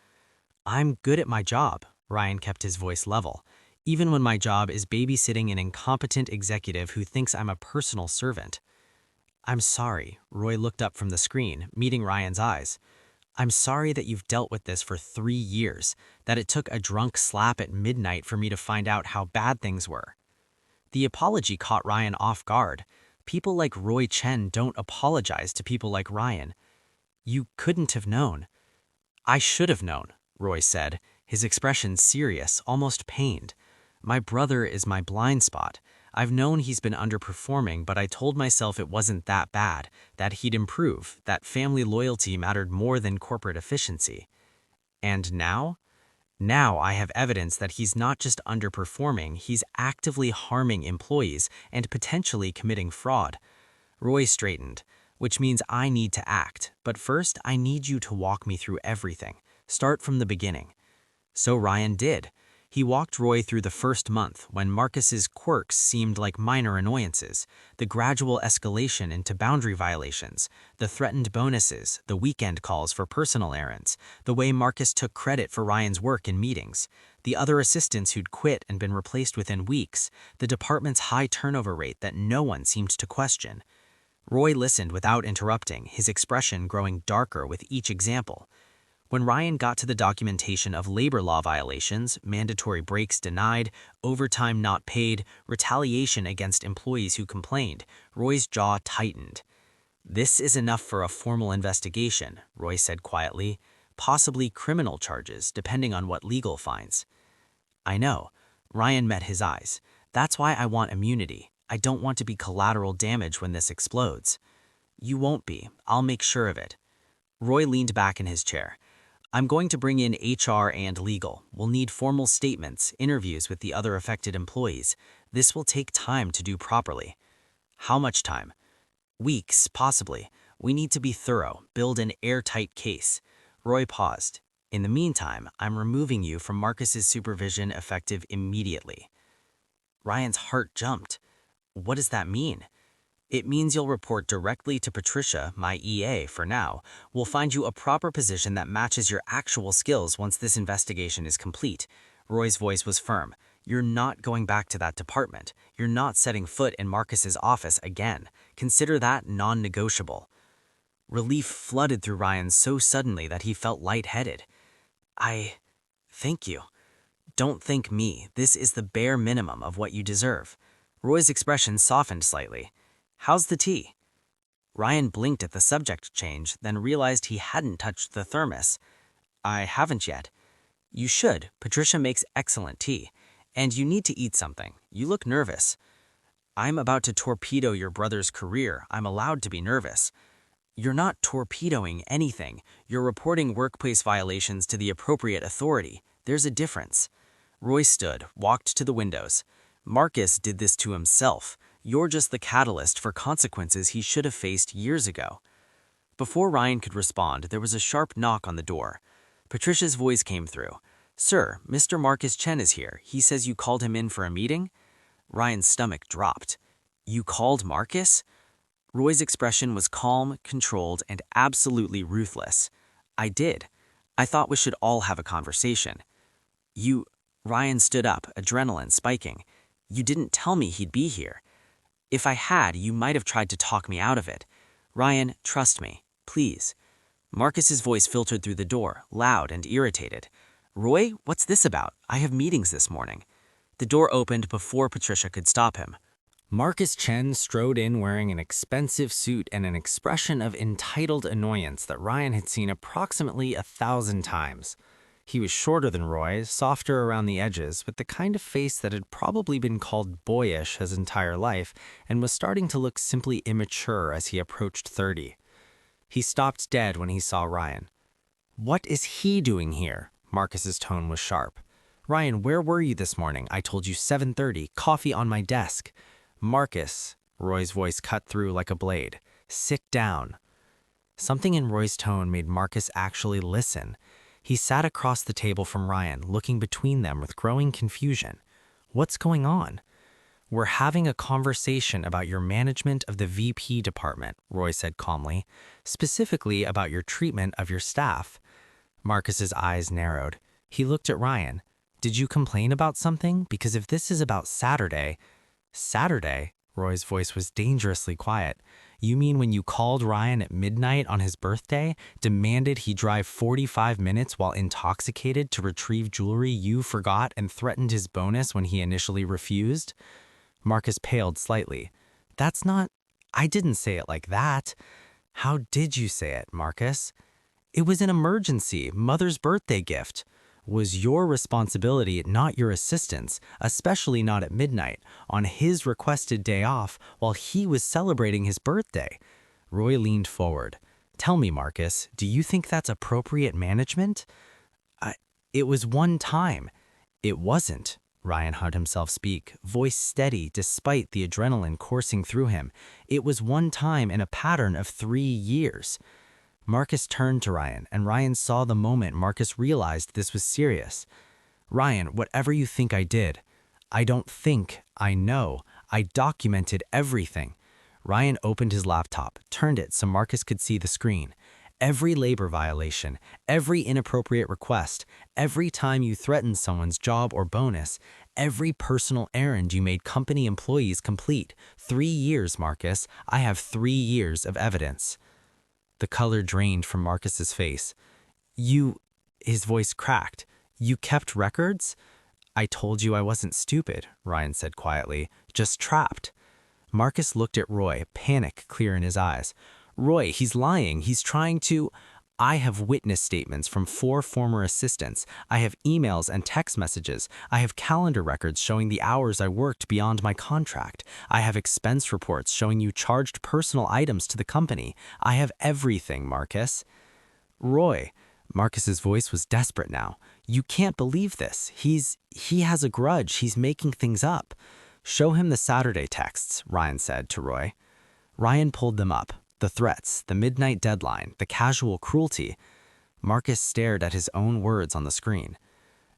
"I'm good at my job." Ryan kept his voice level. "Even when my job is babysitting an incompetent executive who thinks I'm a personal servant." "I'm sorry." Roy looked up from the screen, meeting Ryan's eyes. "I'm sorry that you've dealt with this for 3 years, that it took a drunk slap at midnight for me to find out how bad things were." The apology caught Ryan off guard. People like Roy Chen don't apologize to people like Ryan. "You couldn't have known." "I should have known," Roy said, his expression serious, almost pained. "My brother is my blind spot. I've known he's been underperforming, but I told myself it wasn't that bad, that he'd improve, that family loyalty mattered more than corporate efficiency." "And now?" "Now I have evidence that he's not just underperforming, he's actively harming employees and potentially committing fraud." Roy straightened. "Which means I need to act, but first I need you to walk me through everything. Start from the beginning." So Ryan did. He walked Roy through the first month, when Marcus's quirks seemed like minor annoyances, the gradual escalation into boundary violations, the threatened bonuses, the weekend calls for personal errands, the way Marcus took credit for Ryan's work in meetings, the other assistants who'd quit and been replaced within weeks, the department's high turnover rate that no one seemed to question. Roy listened without interrupting, his expression growing darker with each example. When Ryan got to the documentation of labor law violations, mandatory breaks denied, overtime not paid, retaliation against employees who complained, Roy's jaw tightened. "This is enough for a formal investigation," Roy said quietly. "Possibly criminal charges, depending on what legal finds." "I know." Ryan met his eyes. "That's why I want immunity. I don't want to be collateral damage when this explodes." "You won't be. I'll make sure of it." Roy leaned back in his chair. I'm going to bring in HR and legal. We'll need formal statements, interviews with the other affected employees. This will take time to do properly. How much time? Weeks, possibly. We need to be thorough, build an airtight case. Roy paused. In the meantime, I'm removing you from Marcus's supervision effective immediately. Ryan's heart jumped. What does that mean? It means you'll report directly to Patricia, my EA, for now. We'll find you a proper position that matches your actual skills once this investigation is complete. Roy's voice was firm. You're not going back to that department. You're not setting foot in Marcus's office again. Consider that non-negotiable. Relief flooded through Ryan so suddenly that he felt lightheaded. Thank you. Don't thank me. This is the bare minimum of what you deserve. Roy's expression softened slightly. How's the tea? Ryan blinked at the subject change, then realized he hadn't touched the thermos. I haven't yet. You should. Patricia makes excellent tea. And you need to eat something. You look nervous. I'm about to torpedo your brother's career. I'm allowed to be nervous. You're not torpedoing anything. You're reporting workplace violations to the appropriate authority. There's a difference. Roy stood, walked to the windows. Marcus did this to himself. You're just the catalyst for consequences he should have faced years ago. Before Ryan could respond, there was a sharp knock on the door. Patricia's voice came through. Sir, Mr. Marcus Chen is here. He says you called him in for a meeting? Ryan's stomach dropped. You called Marcus? Roy's expression was calm, controlled, and absolutely ruthless. I did. I thought we should all have a conversation. Ryan stood up, adrenaline spiking. You didn't tell me he'd be here. If I had, you might have tried to talk me out of it. Ryan, trust me, please. Marcus's voice filtered through the door, loud and irritated. Roy, what's this about? I have meetings this morning. The door opened before Patricia could stop him. Marcus Chen strode in wearing an expensive suit and an expression of entitled annoyance that Ryan had seen approximately 1,000 times. He was shorter than Roy, softer around the edges, with the kind of face that had probably been called boyish his entire life and was starting to look simply immature as he approached 30. He stopped dead when he saw Ryan. What is he doing here? Marcus's tone was sharp. Ryan, where were you this morning? I told you 7:30, coffee on my desk. Marcus, Roy's voice cut through like a blade. Sit down. Something in Roy's tone made Marcus actually listen. He sat across the table from Ryan, looking between them with growing confusion. What's going on? We're having a conversation about your management of the VP department, Roy said calmly, specifically about your treatment of your staff. Marcus's eyes narrowed. He looked at Ryan. Did you complain about something? Because if this is about Saturday... Saturday? Roy's voice was dangerously quiet. You mean when you called Ryan at midnight on his birthday, demanded he drive 45 minutes while intoxicated to retrieve jewelry you forgot and threatened his bonus when he initially refused? Marcus paled slightly. That's not... I didn't say it like that. How did you say it, Marcus? It was an emergency, mother's birthday gift. Was your responsibility, not your assistant's, especially not at midnight, on his requested day off while he was celebrating his birthday. Roy leaned forward. Tell me, Marcus, do you think that's appropriate management? It was one time. It wasn't. Ryan heard himself speak, voice steady despite the adrenaline coursing through him. It was one time in a pattern of 3 years. Marcus turned to Ryan, and Ryan saw the moment Marcus realized this was serious. Ryan, whatever you think I did, I don't think, I know. I documented everything. Ryan opened his laptop, turned it so Marcus could see the screen. Every labor violation, every inappropriate request, every time you threatened someone's job or bonus, every personal errand you made company employees complete. 3 years, Marcus. I have 3 years of evidence. The color drained from Marcus's face. His voice cracked. You kept records? I told you I wasn't stupid, Ryan said quietly, just trapped. Marcus looked at Roy, panic clear in his eyes. Roy, he's lying. He's trying to... I have witness statements from 4 former assistants. I have emails and text messages. I have calendar records showing the hours I worked beyond my contract. I have expense reports showing you charged personal items to the company. I have everything, Marcus. Roy, Marcus's voice was desperate now. "You can't believe this. He has a grudge. He's making things up." "Show him the Saturday texts," Ryan said to Roy. Ryan pulled them up. The threats, the midnight deadline, the casual cruelty. Marcus stared at his own words on the screen.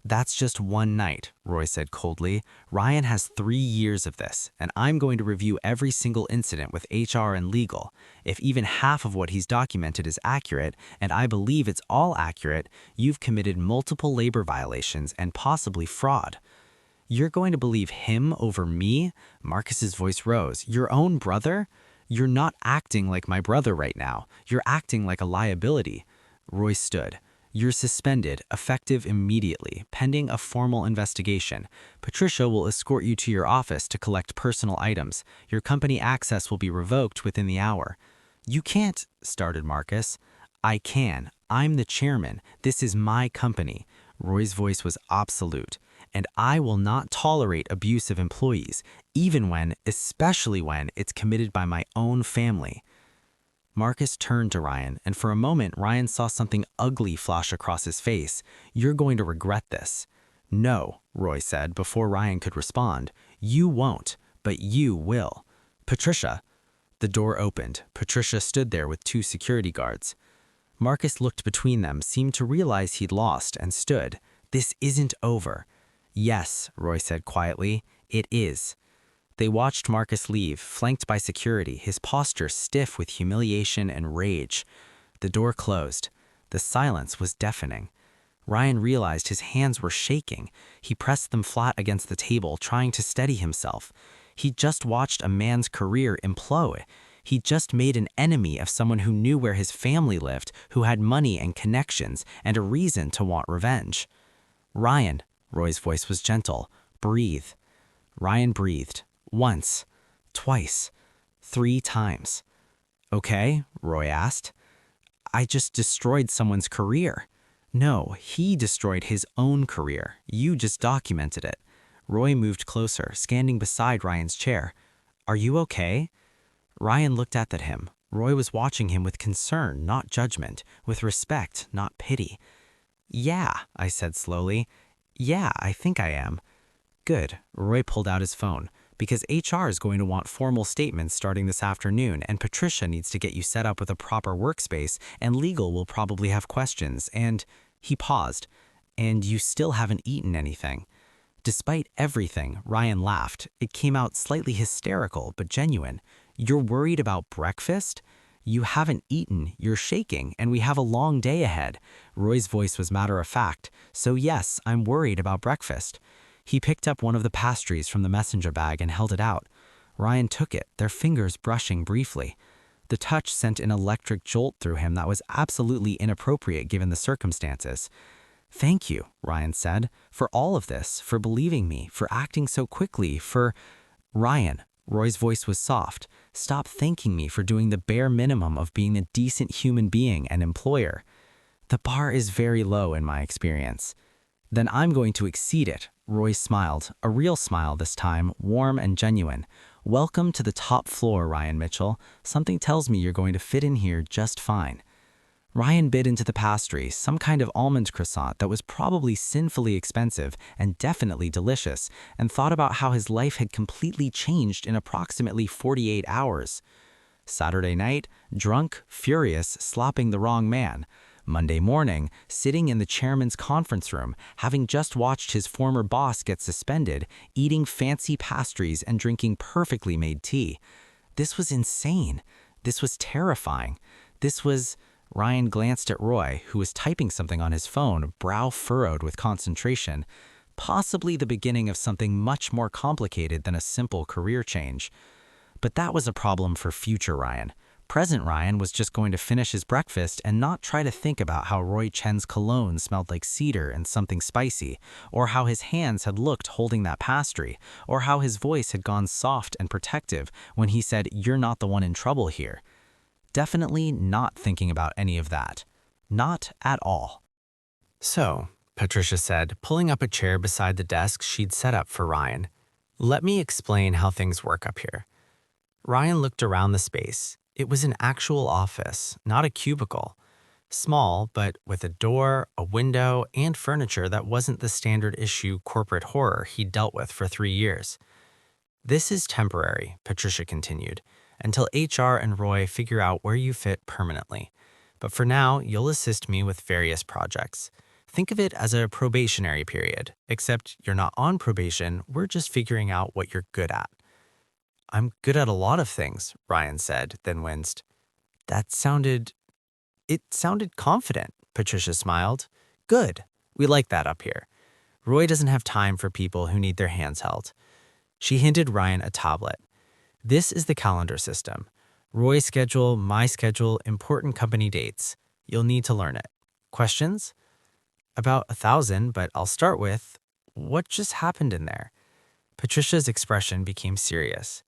"That's just one night," Roy said coldly. "Ryan has 3 years of this, and I'm going to review every single incident with HR and legal. If even half of what he's documented is accurate, and I believe it's all accurate, you've committed multiple labor violations and possibly fraud." "You're going to believe him over me?" Marcus's voice rose. "Your own brother? You're not acting like my brother right now. You're acting like a liability." Roy stood. "You're suspended, effective immediately, pending a formal investigation. Patricia will escort you to your office to collect personal items. Your company access will be revoked within the hour." "You can't," started Marcus. "I can. I'm the chairman. This is my company." Roy's voice was absolute. "And I will not tolerate abuse of employees, even when, especially when, it's committed by my own family." Marcus turned to Ryan, and for a moment Ryan saw something ugly flash across his face. "You're going to regret this." "No," Roy said before Ryan could respond. "You won't, but you will." "Patricia." The door opened. Patricia stood there with 2 security guards. Marcus looked between them, seemed to realize he'd lost, and stood. "This isn't over." "Yes," Roy said quietly, "it is." They watched Marcus leave, flanked by security, his posture stiff with humiliation and rage. The door closed. The silence was deafening. Ryan realized his hands were shaking. He pressed them flat against the table, trying to steady himself. He'd just watched a man's career implode. He'd just made an enemy of someone who knew where his family lived, who had money and connections, and a reason to want revenge. "Ryan," Roy's voice was gentle, "breathe." Ryan breathed. Once, twice, 3 times. "Okay?" Roy asked. "I just destroyed someone's career." "No, he destroyed his own career. You just documented it." Roy moved closer, standing beside Ryan's chair. "Are you okay?" Ryan looked at him. Roy was watching him with concern, not judgment, with respect, not pity. "Yeah," I said slowly. "Yeah, I think I am." "Good." Roy pulled out his phone. "Because HR is going to want formal statements starting this afternoon, and Patricia needs to get you set up with a proper workspace, and legal will probably have questions, and—" He paused. "And you still haven't eaten anything." Despite everything, Ryan laughed. It came out slightly hysterical, but genuine. "You're worried about breakfast? You haven't eaten, you're shaking, and we have a long day ahead." Roy's voice was matter of fact. "So yes, I'm worried about breakfast." He picked up one of the pastries from the messenger bag and held it out. Ryan took it, their fingers brushing briefly. The touch sent an electric jolt through him that was absolutely inappropriate given the circumstances. "Thank you," Ryan said, "for all of this, for believing me, for acting so quickly, for—" "Ryan," Roy's voice was soft, "stop thanking me for doing the bare minimum of being a decent human being and employer. The bar is very low in my experience." "Then I'm going to exceed it." Roy smiled, a real smile this time, warm and genuine. "Welcome to the top floor, Ryan Mitchell. Something tells me you're going to fit in here just fine." Ryan bit into the pastry, some kind of almond croissant that was probably sinfully expensive and definitely delicious, and thought about how his life had completely changed in approximately 48 hours. Saturday night, drunk, furious, slapping the wrong man. Monday morning, sitting in the chairman's conference room, having just watched his former boss get suspended, eating fancy pastries and drinking perfectly made tea. This was insane. This was terrifying. This was— Ryan glanced at Roy, who was typing something on his phone, brow furrowed with concentration. Possibly the beginning of something much more complicated than a simple career change. But that was a problem for future Ryan. Present Ryan was just going to finish his breakfast and not try to think about how Roy Chen's cologne smelled like cedar and something spicy, or how his hands had looked holding that pastry, or how his voice had gone soft and protective when he said, "You're not the one in trouble here." Definitely not thinking about any of that. Not at all. "So," Patricia said, pulling up a chair beside the desk she'd set up for Ryan, "let me explain how things work up here." Ryan looked around the space. It was an actual office, not a cubicle. Small, but with a door, a window, and furniture that wasn't the standard issue corporate horror he'd dealt with for 3 years. This is temporary, Patricia continued, until HR and Roy figure out where you fit permanently. But for now, you'll assist me with various projects. Think of it as a probationary period, except you're not on probation, we're just figuring out what you're good at. I'm good at a lot of things, Ryan said, then winced. It sounded confident, Patricia smiled. Good. We like that up here. Roy doesn't have time for people who need their hands held. She handed Ryan a tablet. This is the calendar system. Roy's schedule, my schedule, important company dates. You'll need to learn it. Questions? About 1,000, but I'll start with, what just happened in there? Patricia's expression became serious.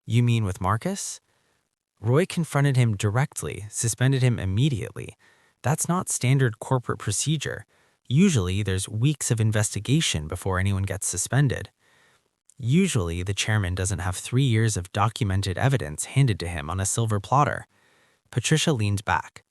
You mean with Marcus? Roy confronted him directly, suspended him immediately. That's not standard corporate procedure. Usually, there's weeks of investigation before anyone gets suspended. Usually, the chairman doesn't have 3 years of documented evidence handed to him on a silver platter. Patricia leaned back.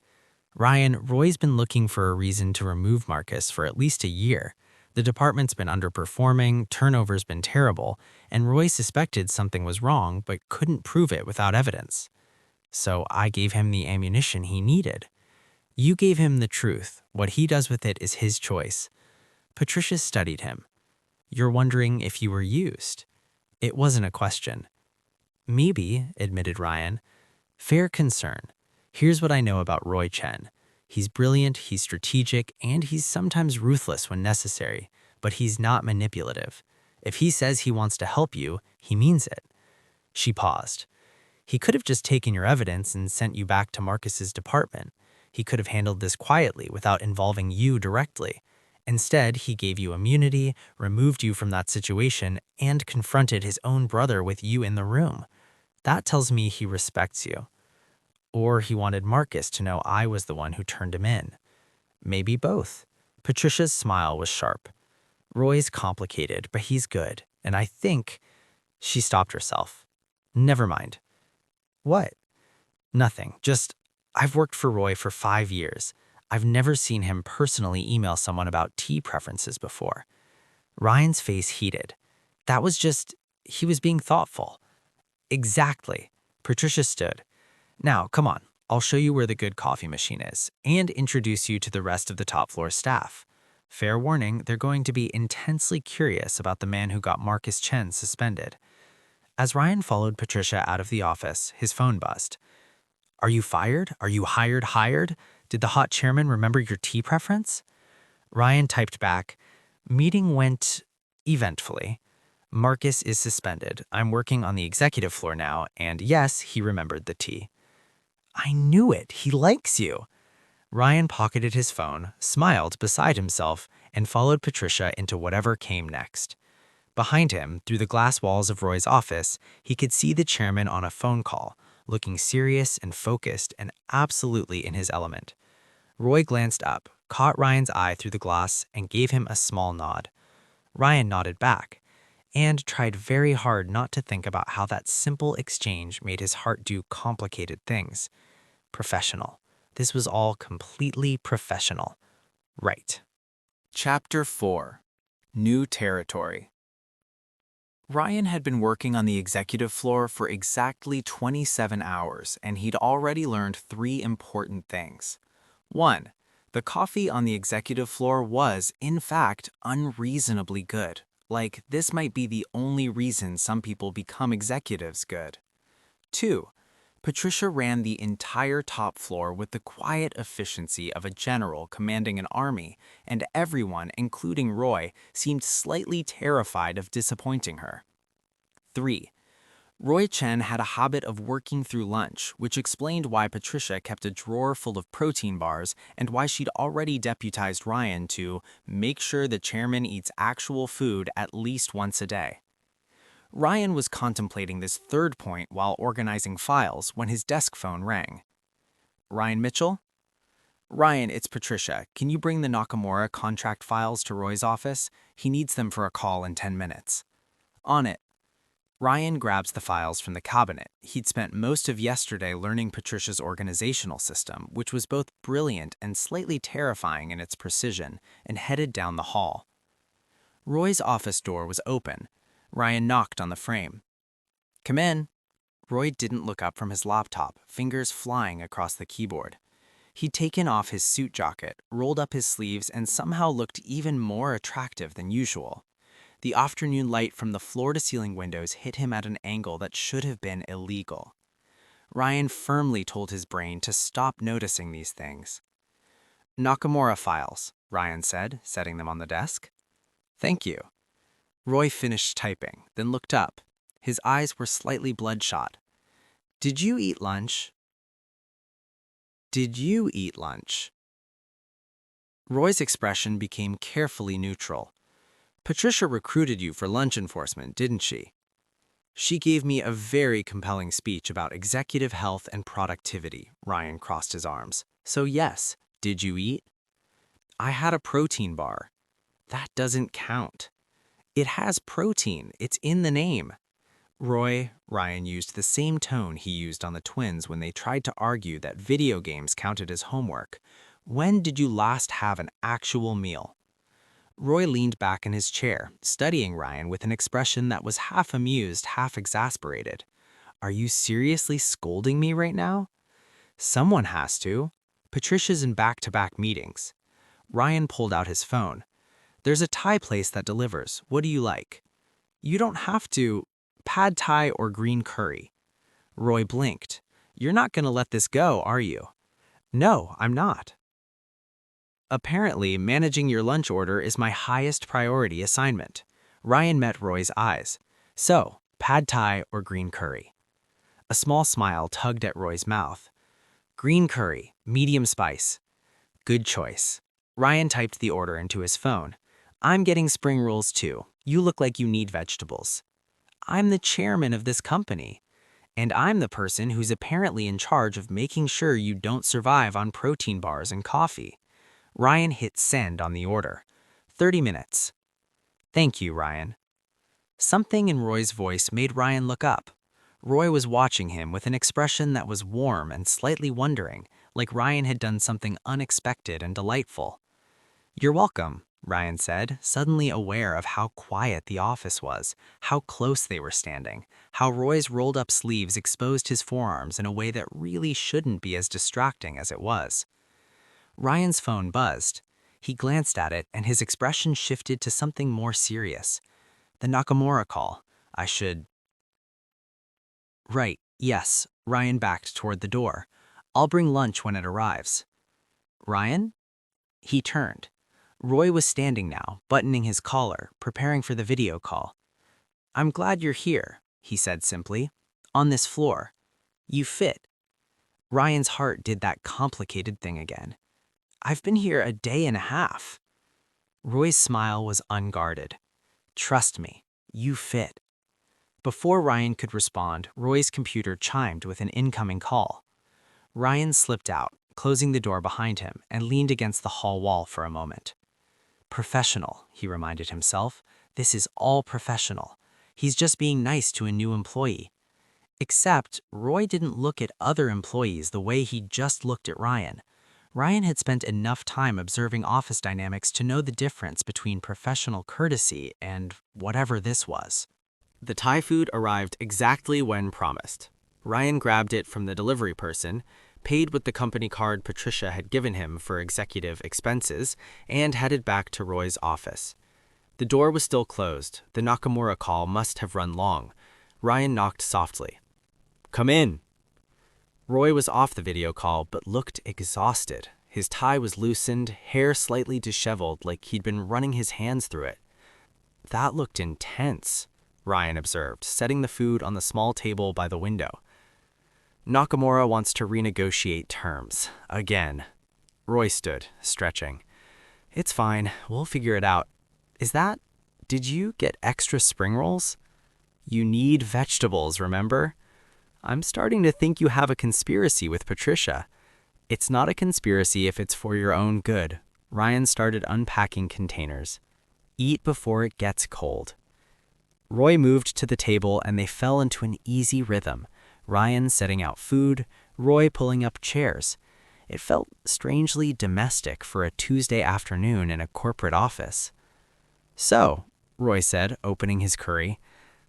Ryan, Roy's been looking for a reason to remove Marcus for at least a year. The department's been underperforming, turnover's been terrible, and Roy suspected something was wrong but couldn't prove it without evidence. So I gave him the ammunition he needed. You gave him the truth. What he does with it is his choice. Patricia studied him. You're wondering if you were used. It wasn't a question. Maybe, admitted Ryan. Fair concern. Here's what I know about Roy Chen. He's brilliant, he's strategic, and he's sometimes ruthless when necessary, but he's not manipulative. If he says he wants to help you, he means it. She paused. He could have just taken your evidence and sent you back to Marcus's department. He could have handled this quietly without involving you directly. Instead, he gave you immunity, removed you from that situation, and confronted his own brother with you in the room. That tells me he respects you. Or he wanted Marcus to know I was the one who turned him in. Maybe both. Patricia's smile was sharp. Roy's complicated, but he's good. And I think... She stopped herself. Never mind. What? Nothing. Just, I've worked for Roy for 5 years. I've never seen him personally email someone about tea preferences before. Ryan's face heated. That was just, he was being thoughtful. Exactly. Patricia stood. Now, come on. I'll show you where the good coffee machine is and introduce you to the rest of the top floor staff. Fair warning, they're going to be intensely curious about the man who got Marcus Chen suspended. As Ryan followed Patricia out of the office, his phone buzzed. Are you fired? Are you hired? Did the hot chairman remember your tea preference? Ryan typed back, meeting went eventfully. Marcus is suspended. I'm working on the executive floor now, and yes, he remembered the tea. I knew it. He likes you. Ryan pocketed his phone, smiled beside himself, and followed Patricia into whatever came next. Behind him, through the glass walls of Roy's office, he could see the chairman on a phone call, looking serious and focused and absolutely in his element. Roy glanced up, caught Ryan's eye through the glass, and gave him a small nod. Ryan nodded back, and tried very hard not to think about how that simple exchange made his heart do complicated things. Professional. This was all completely professional. Right. Chapter 4. New Territory. Ryan had been working on the executive floor for exactly 27 hours, and he'd already learned 3 important things. 1. The coffee on the executive floor was, in fact, unreasonably good. Like, this might be the only reason some people become executives good. 2. Patricia ran the entire top floor with the quiet efficiency of a general commanding an army, and everyone, including Roy, seemed slightly terrified of disappointing her. 3. Roy Chen had a habit of working through lunch, which explained why Patricia kept a drawer full of protein bars and why she'd already deputized Ryan to make sure the chairman eats actual food at least once a day. Ryan was contemplating this third point while organizing files when his desk phone rang. Ryan Mitchell? Ryan, it's Patricia. Can you bring the Nakamura contract files to Roy's office? He needs them for a call in 10 minutes. On it. Ryan grabs the files from the cabinet. He'd spent most of yesterday learning Patricia's organizational system, which was both brilliant and slightly terrifying in its precision, and headed down the hall. Roy's office door was open. Ryan knocked on the frame. "Come in." Roy didn't look up from his laptop, fingers flying across the keyboard. He'd taken off his suit jacket, rolled up his sleeves, and somehow looked even more attractive than usual. The afternoon light from the floor-to-ceiling windows hit him at an angle that should have been illegal. Ryan firmly told his brain to stop noticing these things. "Nakamura files," Ryan said, setting them on the desk. "Thank you." Roy finished typing, then looked up. His eyes were slightly bloodshot. "Did you eat lunch?" "Did you eat lunch?" Roy's expression became carefully neutral. "Patricia recruited you for lunch enforcement, didn't she?" "She gave me a very compelling speech about executive health and productivity," Ryan crossed his arms. "So yes, did you eat?" "I had a protein bar." "That doesn't count." "It has protein. It's in the name." "Roy," Ryan used the same tone he used on the twins when they tried to argue that video games counted as homework. "When did you last have an actual meal?" Roy leaned back in his chair, studying Ryan with an expression that was half amused, half exasperated. "Are you seriously scolding me right now?" "Someone has to. Patricia's in back-to-back meetings." Ryan pulled out his phone. "There's a Thai place that delivers. What do you like?" "You don't have to. Pad Thai or green curry." Roy blinked. "You're not going to let this go, are you?" "No, I'm not." "Apparently, managing your lunch order is my highest priority assignment." Ryan met Roy's eyes. "So, pad thai or green curry?" A small smile tugged at Roy's mouth. "Green curry, medium spice." "Good choice." Ryan typed the order into his phone. "I'm getting spring rolls too. You look like you need vegetables." "I'm the chairman of this company." "And I'm the person who's apparently in charge of making sure you don't survive on protein bars and coffee." Ryan hit send on the order. 30 minutes. "Thank you, Ryan." Something in Roy's voice made Ryan look up. Roy was watching him with an expression that was warm and slightly wondering, like Ryan had done something unexpected and delightful. "You're welcome," Ryan said, suddenly aware of how quiet the office was, how close they were standing, how Roy's rolled-up sleeves exposed his forearms in a way that really shouldn't be as distracting as it was. Ryan's phone buzzed. He glanced at it, and his expression shifted to something more serious. "The Nakamura call. I should—" "Right, yes." Ryan backed toward the door. "I'll bring lunch when it arrives." "Ryan?" He turned. Roy was standing now, buttoning his collar, preparing for the video call. "I'm glad you're here," he said simply. "On this floor. You fit." Ryan's heart did that complicated thing again. "I've been here a day and a half." Roy's smile was unguarded. "Trust me, you fit." Before Ryan could respond, Roy's computer chimed with an incoming call. Ryan slipped out, closing the door behind him, and leaned against the hall wall for a moment. "Professional," he reminded himself. "This is all professional. He's just being nice to a new employee." Except, Roy didn't look at other employees the way he'd just looked at Ryan. Ryan had spent enough time observing office dynamics to know the difference between professional courtesy and whatever this was. The Thai food arrived exactly when promised. Ryan grabbed it from the delivery person, paid with the company card Patricia had given him for executive expenses, and headed back to Roy's office. The door was still closed. The Nakamura call must have run long. Ryan knocked softly. "Come in." Roy was off the video call, but looked exhausted. His tie was loosened, hair slightly disheveled like he'd been running his hands through it. "That looked intense," Ryan observed, setting the food on the small table by the window. "Nakamura wants to renegotiate terms. Again." Roy stood, stretching. "It's fine. We'll figure it out. Did you get extra spring rolls?" "You need vegetables, remember?" "I'm starting to think you have a conspiracy with Patricia." "It's not a conspiracy if it's for your own good." Ryan started unpacking containers. "Eat before it gets cold." Roy moved to the table and they fell into an easy rhythm. Ryan setting out food, Roy pulling up chairs. It felt strangely domestic for a Tuesday afternoon in a corporate office. "So," Roy said, opening his curry,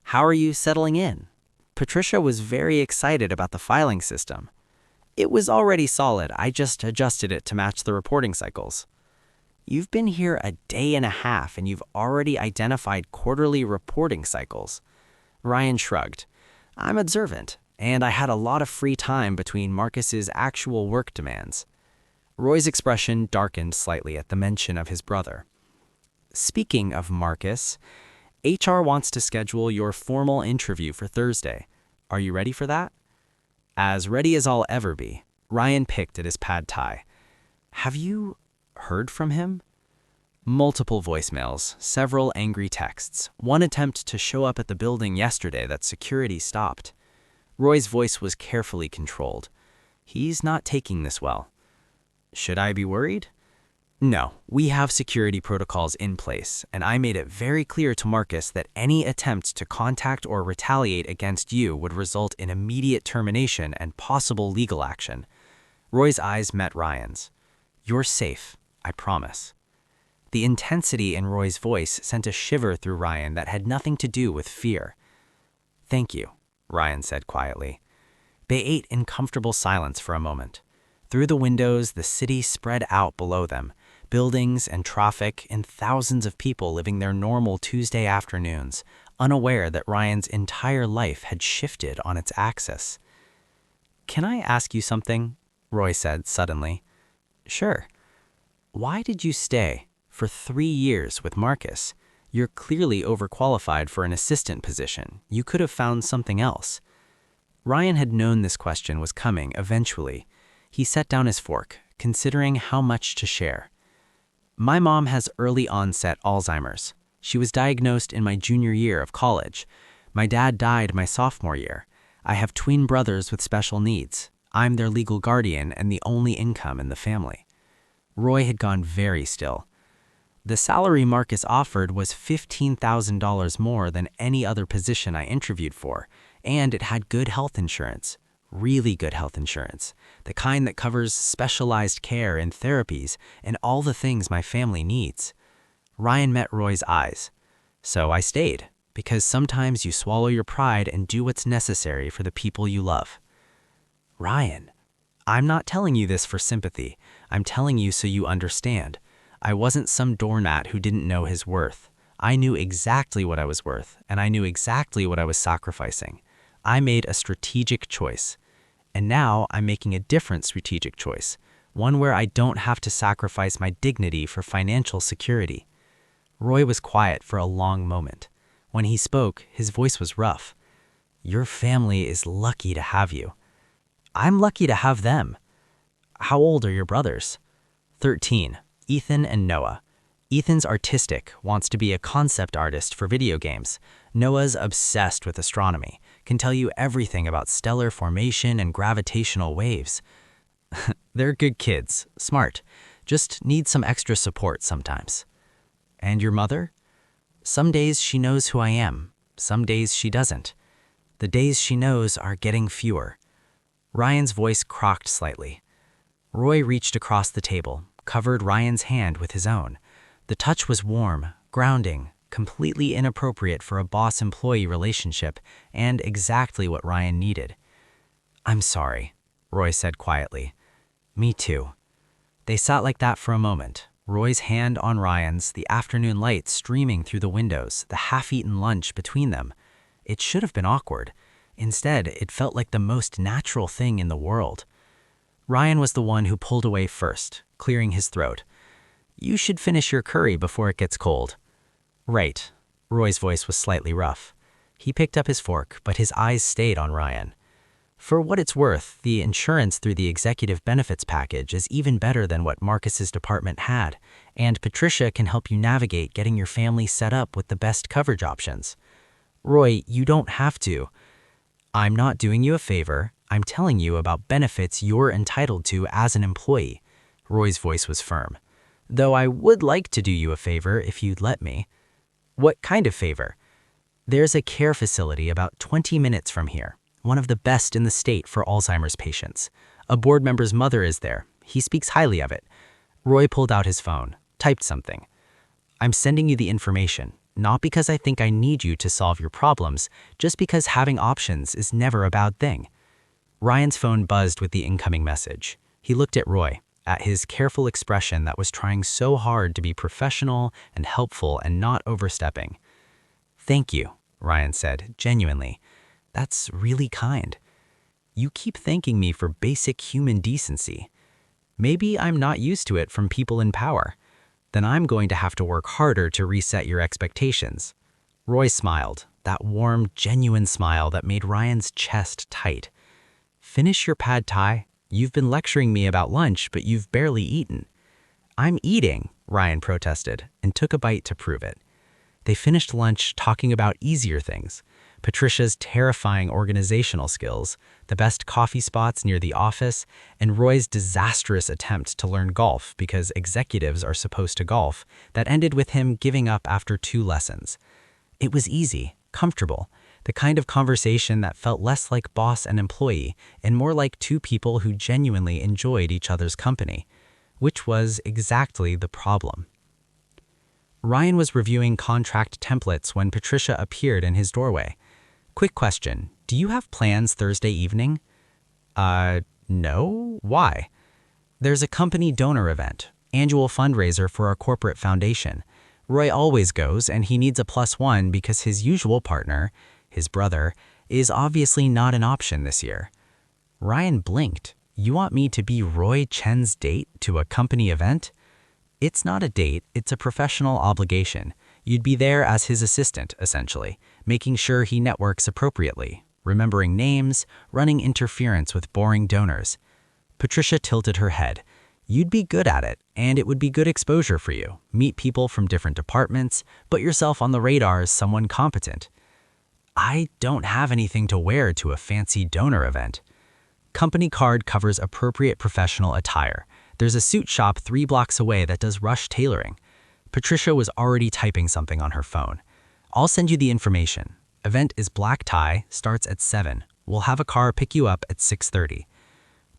"how are you settling in?" Patricia was very excited about the filing system. "It was already solid, I just adjusted it to match the reporting cycles." "You've been here a day and a half and you've already identified quarterly reporting cycles." Ryan shrugged. "I'm observant, and I had a lot of free time between Marcus's actual work demands." Roy's expression darkened slightly at the mention of his brother. "Speaking of Marcus, HR wants to schedule your formal interview for Thursday. Are you ready for that?" "As ready as I'll ever be." Ryan picked at his pad thai. "Have you heard from him?" Multiple voicemails, several angry texts, one attempt to show up at the building yesterday that security stopped. Roy's voice was carefully controlled. "He's not taking this well." "Should I be worried?" "No, we have security protocols in place, and I made it very clear to Marcus that any attempt to contact or retaliate against you would result in immediate termination and possible legal action." Roy's eyes met Ryan's. "You're safe, I promise." The intensity in Roy's voice sent a shiver through Ryan that had nothing to do with fear. "Thank you," Ryan said quietly. They ate in comfortable silence for a moment. Through the windows, the city spread out below them, buildings and traffic, and thousands of people living their normal Tuesday afternoons, unaware that Ryan's entire life had shifted on its axis. "Can I ask you something?" Roy said suddenly. "Sure." "Why did you stay for 3 years with Marcus? You're clearly overqualified for an assistant position. You could have found something else." Ryan had known this question was coming eventually. He set down his fork, considering how much to share. "My mom has early onset Alzheimer's. She was diagnosed in my junior year of college. My dad died my sophomore year. I have twin brothers with special needs. I'm their legal guardian and the only income in the family." Roy had gone very still. "The salary Marcus offered was $15,000 more than any other position I interviewed for, and it had good health insurance. Really good health insurance. The kind that covers specialized care and therapies and all the things my family needs." Ryan met Roy's eyes. "So I stayed, because sometimes you swallow your pride and do what's necessary for the people you love." "Ryan, I'm not telling you this for sympathy. I'm telling you so you understand. I wasn't some doormat who didn't know his worth. I knew exactly what I was worth, and I knew exactly what I was sacrificing. I made a strategic choice. And now I'm making a different strategic choice, one where I don't have to sacrifice my dignity for financial security." Roy was quiet for a long moment. When he spoke, his voice was rough. "Your family is lucky to have you." "I'm lucky to have them." "How old are your brothers?" 13, Ethan and Noah. Ethan's artistic, wants to be a concept artist for video games. Noah's obsessed with astronomy, can tell you everything about stellar formation and gravitational waves. They're good kids, smart, just need some extra support sometimes. "And your mother?" "Some days she knows who I am, some days she doesn't. The days she knows are getting fewer." Ryan's voice croaked slightly. Roy reached across the table, covered Ryan's hand with his own. The touch was warm, grounding, completely inappropriate for a boss-employee relationship, and exactly what Ryan needed. "I'm sorry," Roy said quietly. "Me too." They sat like that for a moment, Roy's hand on Ryan's, the afternoon light streaming through the windows, the half-eaten lunch between them. It should have been awkward. Instead, it felt like the most natural thing in the world. Ryan was the one who pulled away first, clearing his throat. "You should finish your curry before it gets cold." "Right." Roy's voice was slightly rough. He picked up his fork, but his eyes stayed on Ryan. "For what it's worth, the insurance through the executive benefits package is even better than what Marcus's department had, and Patricia can help you navigate getting your family set up with the best coverage options." "Roy, you don't have to." "I'm not doing you a favor. I'm telling you about benefits you're entitled to as an employee." Roy's voice was firm. "Though I would like to do you a favor if you'd let me." "What kind of favor?" There's a care facility about 20 minutes from here, one of the best in the state for Alzheimer's patients. A board member's mother is there. He speaks highly of it. Roy pulled out his phone, typed something. I'm sending you the information, not because I think I need you to solve your problems, just because having options is never a bad thing. Ryan's phone buzzed with the incoming message. He looked at Roy, at his careful expression that was trying so hard to be professional and helpful and not overstepping. Thank you, Ryan said, genuinely. That's really kind. You keep thanking me for basic human decency. Maybe I'm not used to it from people in power. Then I'm going to have to work harder to reset your expectations. Roy smiled, that warm, genuine smile that made Ryan's chest tight. Finish your pad thai. You've been lecturing me about lunch, but you've barely eaten. I'm eating, Ryan protested, and took a bite to prove it. They finished lunch talking about easier things. Patricia's terrifying organizational skills, the best coffee spots near the office, and Roy's disastrous attempt to learn golf because executives are supposed to golf, that ended with him giving up after 2 lessons. It was easy, comfortable, the kind of conversation that felt less like boss and employee and more like 2 people who genuinely enjoyed each other's company, which was exactly the problem. Ryan was reviewing contract templates when Patricia appeared in his doorway. Quick question, do you have plans Thursday evening? No? Why? There's a company donor event, annual fundraiser for our corporate foundation. Roy always goes, and he needs a +1 because his usual partner, his brother, is obviously not an option this year. Ryan blinked. You want me to be Roy Chen's date to a company event? It's not a date, it's a professional obligation. You'd be there as his assistant, essentially, making sure he networks appropriately, remembering names, running interference with boring donors. Patricia tilted her head. You'd be good at it, and it would be good exposure for you. Meet people from different departments, put yourself on the radar as someone competent. I don't have anything to wear to a fancy donor event. Company card covers appropriate professional attire. There's a suit shop 3 blocks away that does rush tailoring. Patricia was already typing something on her phone. I'll send you the information. Event is black tie, starts at 7. We'll have a car pick you up at 6:30.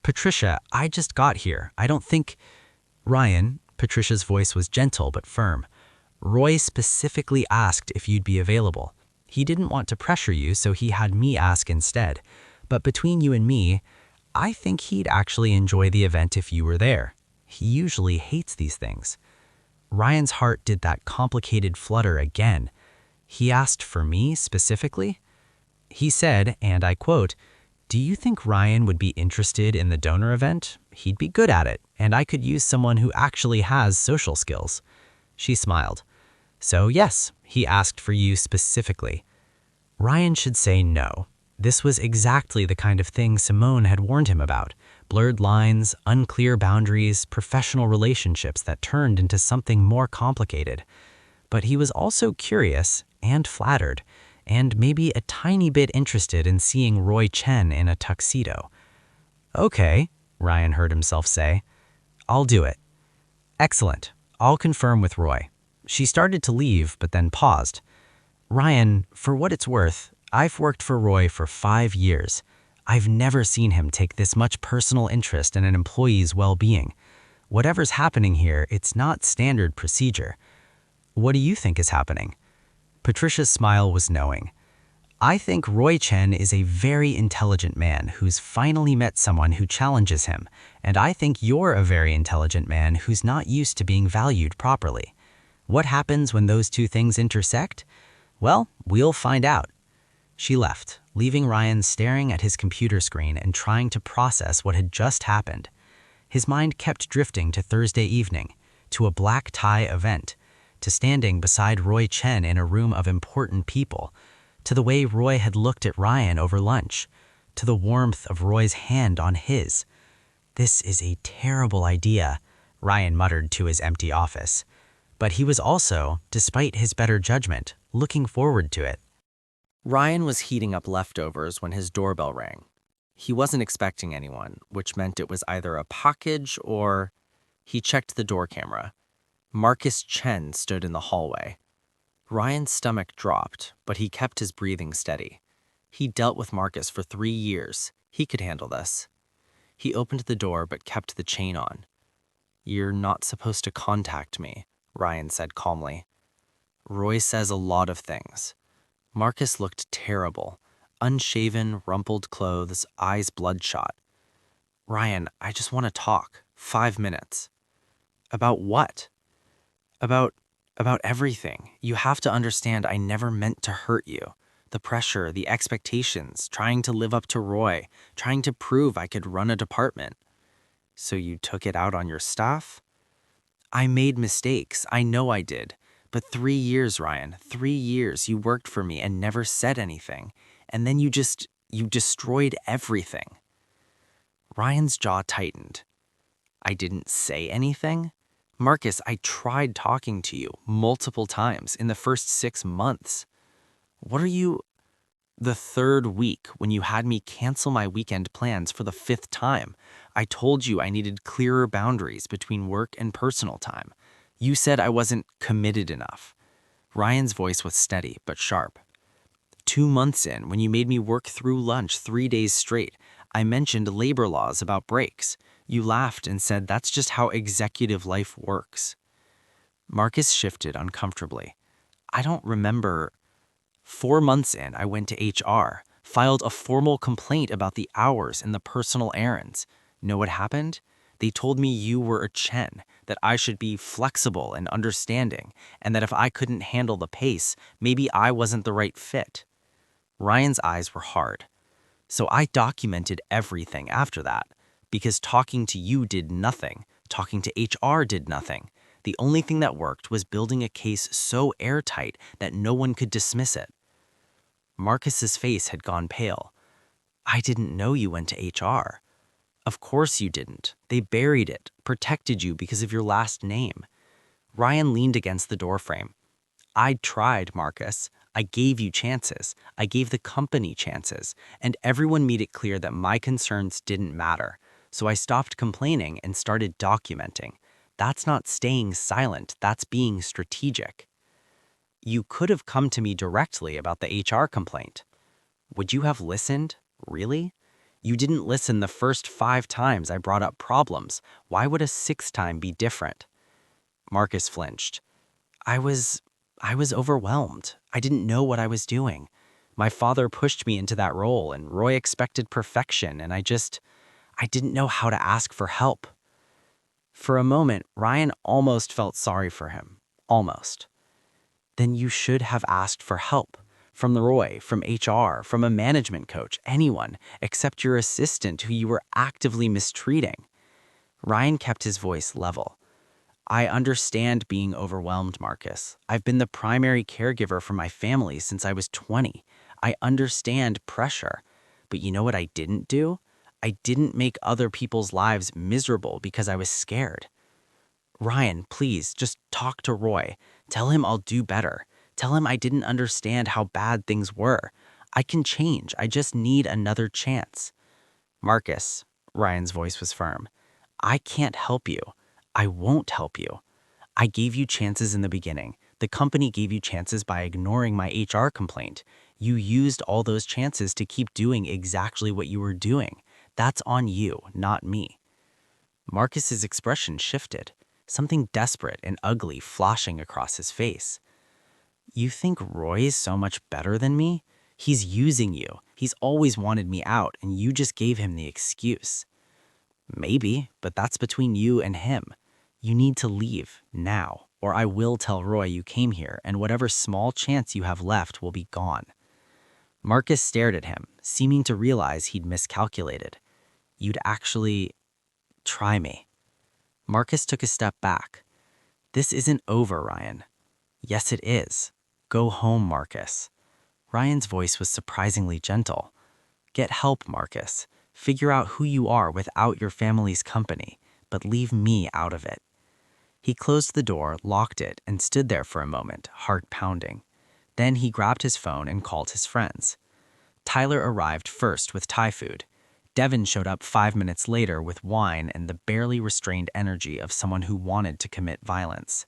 Patricia, I just got here. I don't think... Ryan, Patricia's voice was gentle but firm. Roy specifically asked if you'd be available. He didn't want to pressure you, so he had me ask instead. But between you and me, I think he'd actually enjoy the event if you were there. He usually hates these things. Ryan's heart did that complicated flutter again. He asked for me specifically? He said, and I quote, "Do you think Ryan would be interested in the donor event? He'd be good at it, and I could use someone who actually has social skills." She smiled. So yes, he asked for you specifically. Ryan should say no. This was exactly the kind of thing Simone had warned him about. Blurred lines, unclear boundaries, professional relationships that turned into something more complicated. But he was also curious and flattered, and maybe a tiny bit interested in seeing Roy Chen in a tuxedo. Okay, Ryan heard himself say. I'll do it. Excellent. I'll confirm with Roy. She started to leave, but then paused. Ryan, for what it's worth, I've worked for Roy for 5 years. I've never seen him take this much personal interest in an employee's well-being. Whatever's happening here, it's not standard procedure. What do you think is happening? Patricia's smile was knowing. I think Roy Chen is a very intelligent man who's finally met someone who challenges him, and I think you're a very intelligent man who's not used to being valued properly. What happens when those 2 things intersect? Well, we'll find out. She left, leaving Ryan staring at his computer screen and trying to process what had just happened. His mind kept drifting to Thursday evening, to a black tie event, to standing beside Roy Chen in a room of important people, to the way Roy had looked at Ryan over lunch, to the warmth of Roy's hand on his. This is a terrible idea, Ryan muttered to his empty office. But he was also, despite his better judgment, looking forward to it. Ryan was heating up leftovers when his doorbell rang. He wasn't expecting anyone, which meant it was either a package or... He checked the door camera. Marcus Chen stood in the hallway. Ryan's stomach dropped, but he kept his breathing steady. He dealt with Marcus for 3 years. He could handle this. He opened the door but kept the chain on. "You're not supposed to contact me," Ryan said calmly. "Roy says a lot of things." Marcus looked terrible. Unshaven, rumpled clothes, eyes bloodshot. "Ryan, I just want to talk. 5 minutes." "About what?" About everything. You have to understand I never meant to hurt you. The pressure, the expectations, trying to live up to Roy, trying to prove I could run a department." "So you took it out on your staff?" "I made mistakes. I know I did. But 3 years, Ryan, 3 years you worked for me and never said anything. And then you destroyed everything." Ryan's jaw tightened. "I didn't say anything? Marcus, I tried talking to you multiple times in the first 6 months. What are you... The 3rd week, when you had me cancel my weekend plans for the 5th time, I told you I needed clearer boundaries between work and personal time. You said I wasn't committed enough." Ryan's voice was steady but sharp. 2 months in, when you made me work through lunch 3 days straight, I mentioned labor laws about breaks. You laughed and said that's just how executive life works. Marcus shifted uncomfortably. "I don't remember." 4 months in, I went to HR, filed a formal complaint about the hours and the personal errands. Know what happened? They told me you were a Chen, that I should be flexible and understanding, and that if I couldn't handle the pace, maybe I wasn't the right fit. Ryan's eyes were hard. "So I documented everything after that, because talking to you did nothing. Talking to HR did nothing. The only thing that worked was building a case so airtight that no one could dismiss it." Marcus's face had gone pale. "I didn't know you went to HR." "Of course you didn't. They buried it, protected you because of your last name." Ryan leaned against the doorframe. "I tried, Marcus. I gave you chances. I gave the company chances, and everyone made it clear that my concerns didn't matter. So I stopped complaining and started documenting. That's not staying silent, that's being strategic." "You could have come to me directly about the HR complaint." "Would you have listened? Really? You didn't listen the first 5 times I brought up problems. Why would a 6th time be different?" Marcus flinched. I was overwhelmed. I didn't know what I was doing. My father pushed me into that role, and Roy expected perfection, and I didn't know how to ask for help." For a moment, Ryan almost felt sorry for him. Almost. "Then you should have asked for help. From Roy, from HR, from a management coach, anyone, except your assistant who you were actively mistreating." Ryan kept his voice level. "I understand being overwhelmed, Marcus. I've been the primary caregiver for my family since I was 20. I understand pressure. But you know what I didn't do? I didn't make other people's lives miserable because I was scared." "Ryan, please, just talk to Roy. Tell him I'll do better. Tell him I didn't understand how bad things were. I can change. I just need another chance." "Marcus," Ryan's voice was firm, "I can't help you. I won't help you. I gave you chances in the beginning. The company gave you chances by ignoring my HR complaint. You used all those chances to keep doing exactly what you were doing. That's on you, not me." Marcus's expression shifted, something desperate and ugly flashing across his face. "You think Roy is so much better than me? He's using you. He's always wanted me out, and you just gave him the excuse." "Maybe, but that's between you and him. You need to leave, now, or I will tell Roy you came here, and whatever small chance you have left will be gone." Marcus stared at him, seeming to realize he'd miscalculated. "You'd actually try me." Marcus took a step back. "This isn't over, Ryan." "Yes, it is. Go home, Marcus." Ryan's voice was surprisingly gentle. "Get help, Marcus. Figure out who you are without your family's company, but leave me out of it." He closed the door, locked it, and stood there for a moment, heart pounding. Then he grabbed his phone and called his friends. Tyler arrived first with Thai food. Devin showed up 5 minutes later with wine and the barely restrained energy of someone who wanted to commit violence.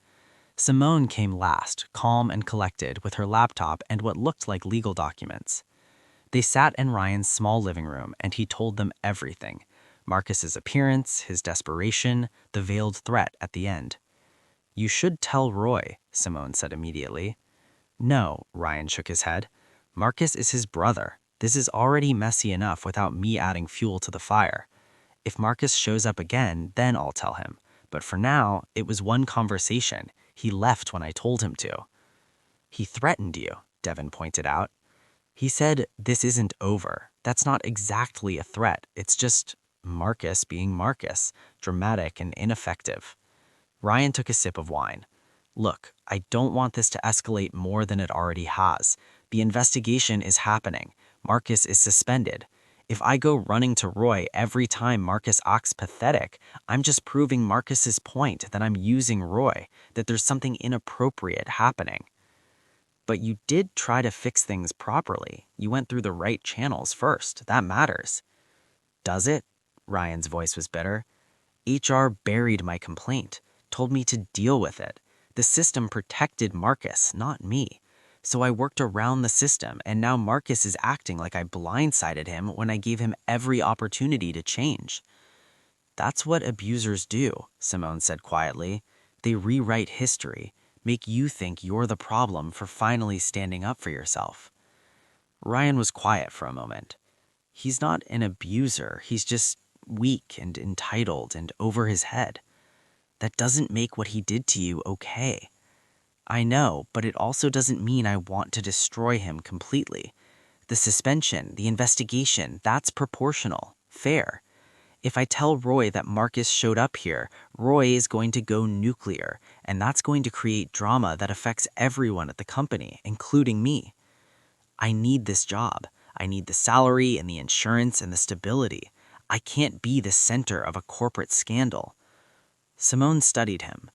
Simone came last, calm and collected, with her laptop and what looked like legal documents. They sat in Ryan's small living room, and he told them everything. Marcus's appearance, his desperation, the veiled threat at the end. "You should tell Roy," Simone said immediately. "No," Ryan shook his head. "Marcus is his brother. This is already messy enough without me adding fuel to the fire. If Marcus shows up again, then I'll tell him. But for now, it was one conversation. He left when I told him to." "He threatened you," Devin pointed out. "He said, 'This isn't over.' That's not exactly a threat. It's just Marcus being Marcus, dramatic and ineffective." Ryan took a sip of wine. "Look, I don't want this to escalate more than it already has. The investigation is happening. Marcus is suspended. If I go running to Roy every time Marcus acts pathetic, I'm just proving Marcus's point that I'm using Roy, that there's something inappropriate happening." "But you did try to fix things properly. You went through the right channels first. That matters." "Does it?" Ryan's voice was bitter. "HR buried my complaint, told me to deal with it. The system protected Marcus, not me. So I worked around the system, and now Marcus is acting like I blindsided him when I gave him every opportunity to change." "That's what abusers do," Simone said quietly. "They rewrite history, make you think you're the problem for finally standing up for yourself." Ryan was quiet for a moment. "He's not an abuser. He's just weak and entitled and over his head. That doesn't make what he did to you okay." "I know, but it also doesn't mean I want to destroy him completely. The suspension, the investigation, that's proportional, fair. If I tell Roy that Marcus showed up here, Roy is going to go nuclear, and that's going to create drama that affects everyone at the company, including me. I need this job. I need the salary and the insurance and the stability. I can't be the center of a corporate scandal." Simone studied him.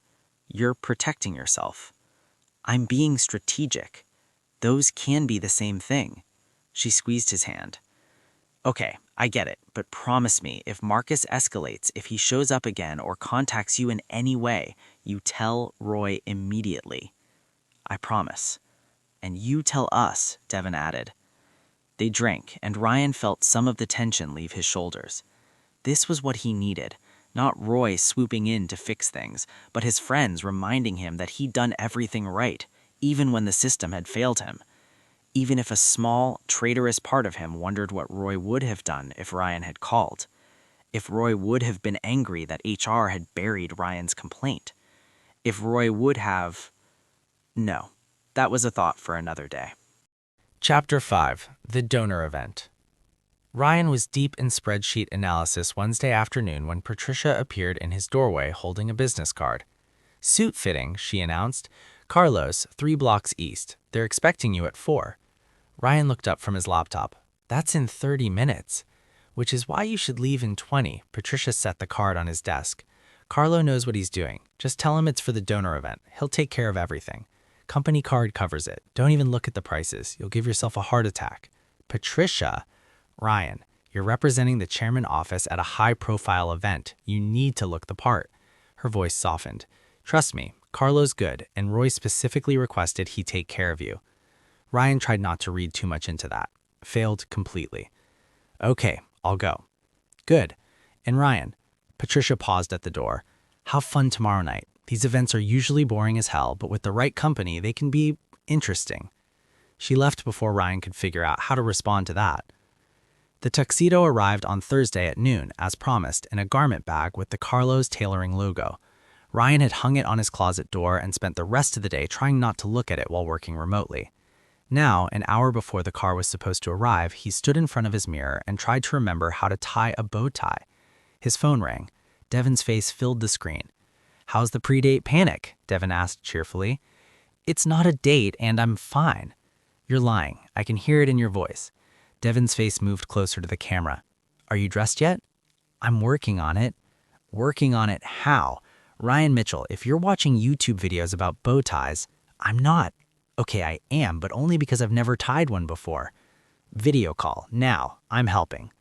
"You're protecting yourself." "I'm being strategic. Those can be the same thing." She squeezed his hand. "Okay, I get it, but promise me, if Marcus escalates, if he shows up again or contacts you in any way, you tell Roy immediately." "I promise." "And you tell us," Devin added. They drank, and Ryan felt some of the tension leave his shoulders. This was what he needed. Not Roy swooping in to fix things, but his friends reminding him that he'd done everything right, even when the system had failed him. Even if a small, traitorous part of him wondered what Roy would have done if Ryan had called. If Roy would have been angry that HR had buried Ryan's complaint. If Roy would have... No, that was a thought for another day. Chapter 5: The Donor Event. Ryan was deep in spreadsheet analysis Wednesday afternoon when Patricia appeared in his doorway holding a business card. "Suit fitting," she announced. "Carlos, 3 blocks east. They're expecting you at 4. Ryan looked up from his laptop. "That's in 30 minutes. "Which is why you should leave in 20. Patricia set the card on his desk. "Carlo knows what he's doing. Just tell him it's for the donor event. He'll take care of everything. Company card covers it. Don't even look at the prices. You'll give yourself a heart attack." "Patricia." "Ryan, you're representing the chairman's office at a high-profile event. You need to look the part." Her voice softened. "Trust me, Carlo's good, and Roy specifically requested he take care of you." Ryan tried not to read too much into that. Failed completely. "Okay, I'll go." "Good. And Ryan," Patricia paused at the door, "have fun tomorrow night. These events are usually boring as hell, but with the right company, they can be interesting." She left before Ryan could figure out how to respond to that. The tuxedo arrived on Thursday at noon, as promised, in a garment bag with the Carlos Tailoring logo. Ryan had hung it on his closet door and spent the rest of the day trying not to look at it while working remotely. Now, an hour before the car was supposed to arrive, he stood in front of his mirror and tried to remember how to tie a bow tie. His phone rang. Devin's face filled the screen. "How's the pre-date panic?" Devin asked cheerfully. "It's not a date, and I'm fine." "You're lying. I can hear it in your voice." Devin's face moved closer to the camera. "Are you dressed yet?" "I'm working on it." "Working on it how?" "Ryan Mitchell, if you're watching YouTube videos about bow ties..." "I'm not." "Okay, I am, but only because I've never tied one before." "Video call, now. I'm helping."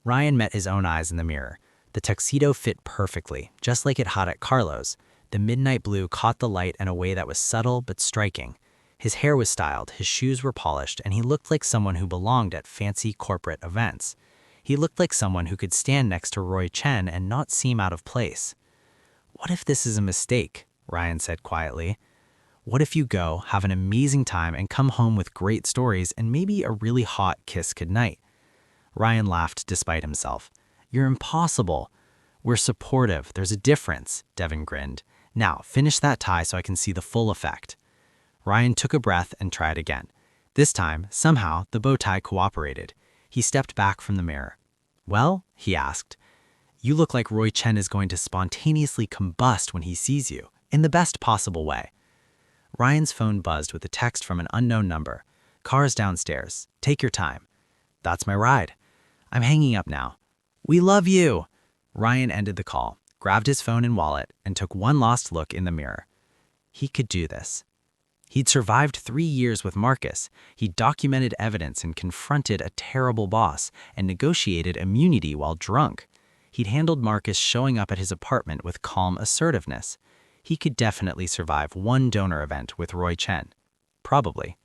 Ryan met his own eyes in the mirror. The tuxedo fit perfectly, just like it had at Carlos. The midnight blue caught the light in a way that was subtle but striking. His hair was styled, his shoes were polished, and he looked like someone who belonged at fancy corporate events. He looked like someone who could stand next to Roy Chen and not seem out of place. "What if this is a mistake?" Ryan said quietly. "What if you go, have an amazing time, and come home with great stories and maybe a really hot kiss goodnight?" Ryan laughed despite himself. "You're impossible." "We're supportive. There's a difference," Devin grinned. "Now, finish that tie so I can see the full effect." Ryan took a breath and tried again. This time, somehow, the bow tie cooperated. He stepped back from the mirror. "Well?" he asked. "You look like Roy Chen is going to spontaneously combust when he sees you, in the best possible way." Ryan's phone buzzed with a text from an unknown number. "Car's downstairs. Take your time." "That's my ride." "I'm hanging up now." "We love you." Ryan ended the call, grabbed his phone and wallet, and took one last look in the mirror. He could do this. He'd survived 3 years with Marcus. He'd documented evidence and confronted a terrible boss and negotiated immunity while drunk. He'd handled Marcus showing up at his apartment with calm assertiveness. He could definitely survive one donor event with Roy Chen. Probably.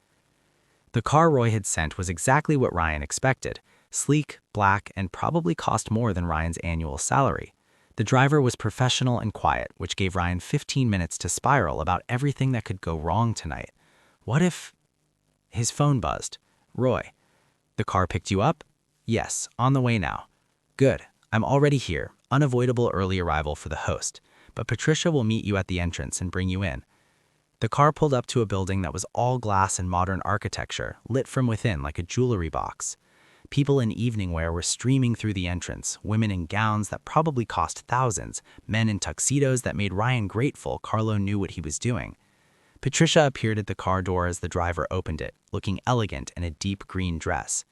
The car Roy had sent was exactly what Ryan expected. Sleek, black, and probably cost more than Ryan's annual salary. The driver was professional and quiet, which gave Ryan 15 minutes to spiral about everything that could go wrong tonight. What if... His phone buzzed. "Roy, the car picked you up?" "Yes, on the way now." "Good. I'm already here. Unavoidable early arrival for the host. But Patricia will meet you at the entrance and bring you in." The car pulled up to a building that was all glass and modern architecture, lit from within like a jewelry box. People in evening wear were streaming through the entrance, women in gowns that probably cost thousands, men in tuxedos that made Ryan grateful Carlo knew what he was doing. Patricia appeared at the car door as the driver opened it, looking elegant in a deep green dress.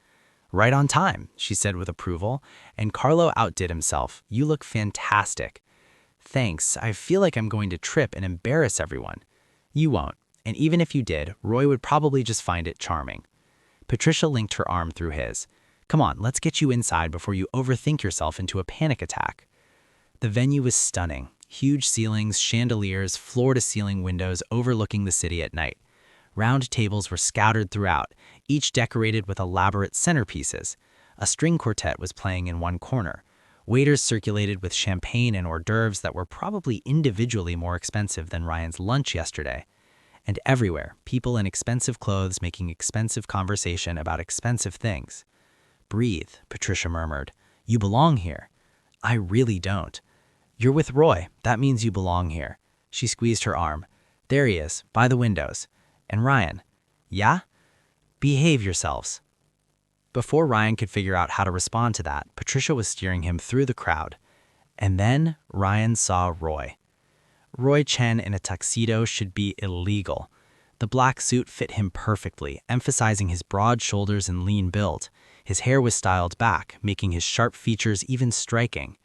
"Right on time," she said with approval, and Carlo outdid himself. "You look fantastic." "Thanks. I feel like I'm going to trip and embarrass everyone." "You won't, and even if you did, Roy would probably just find it charming." Patricia linked her arm through his. "Come on, let's get you inside before you overthink yourself into a panic attack." The venue was stunning. Huge ceilings, chandeliers, floor-to-ceiling windows overlooking the city at night. Round tables were scattered throughout, each decorated with elaborate centerpieces. A string quartet was playing in one corner. Waiters circulated with champagne and hors d'oeuvres that were probably individually more expensive than Ryan's lunch yesterday. And everywhere, people in expensive clothes making expensive conversation about expensive things. "Breathe," Patricia murmured. "You belong here." "I really don't." "You're with Roy. That means you belong here." She squeezed her arm. "There he is, by the windows." "And Ryan." "Yeah?" "Behave yourselves." Before Ryan could figure out how to respond to that, Patricia was steering him through the crowd. And then Ryan saw Roy. Roy Chen in a tuxedo should be illegal. The black suit fit him perfectly, emphasizing his broad shoulders and lean build. His hair was styled back, making his sharp features even striking.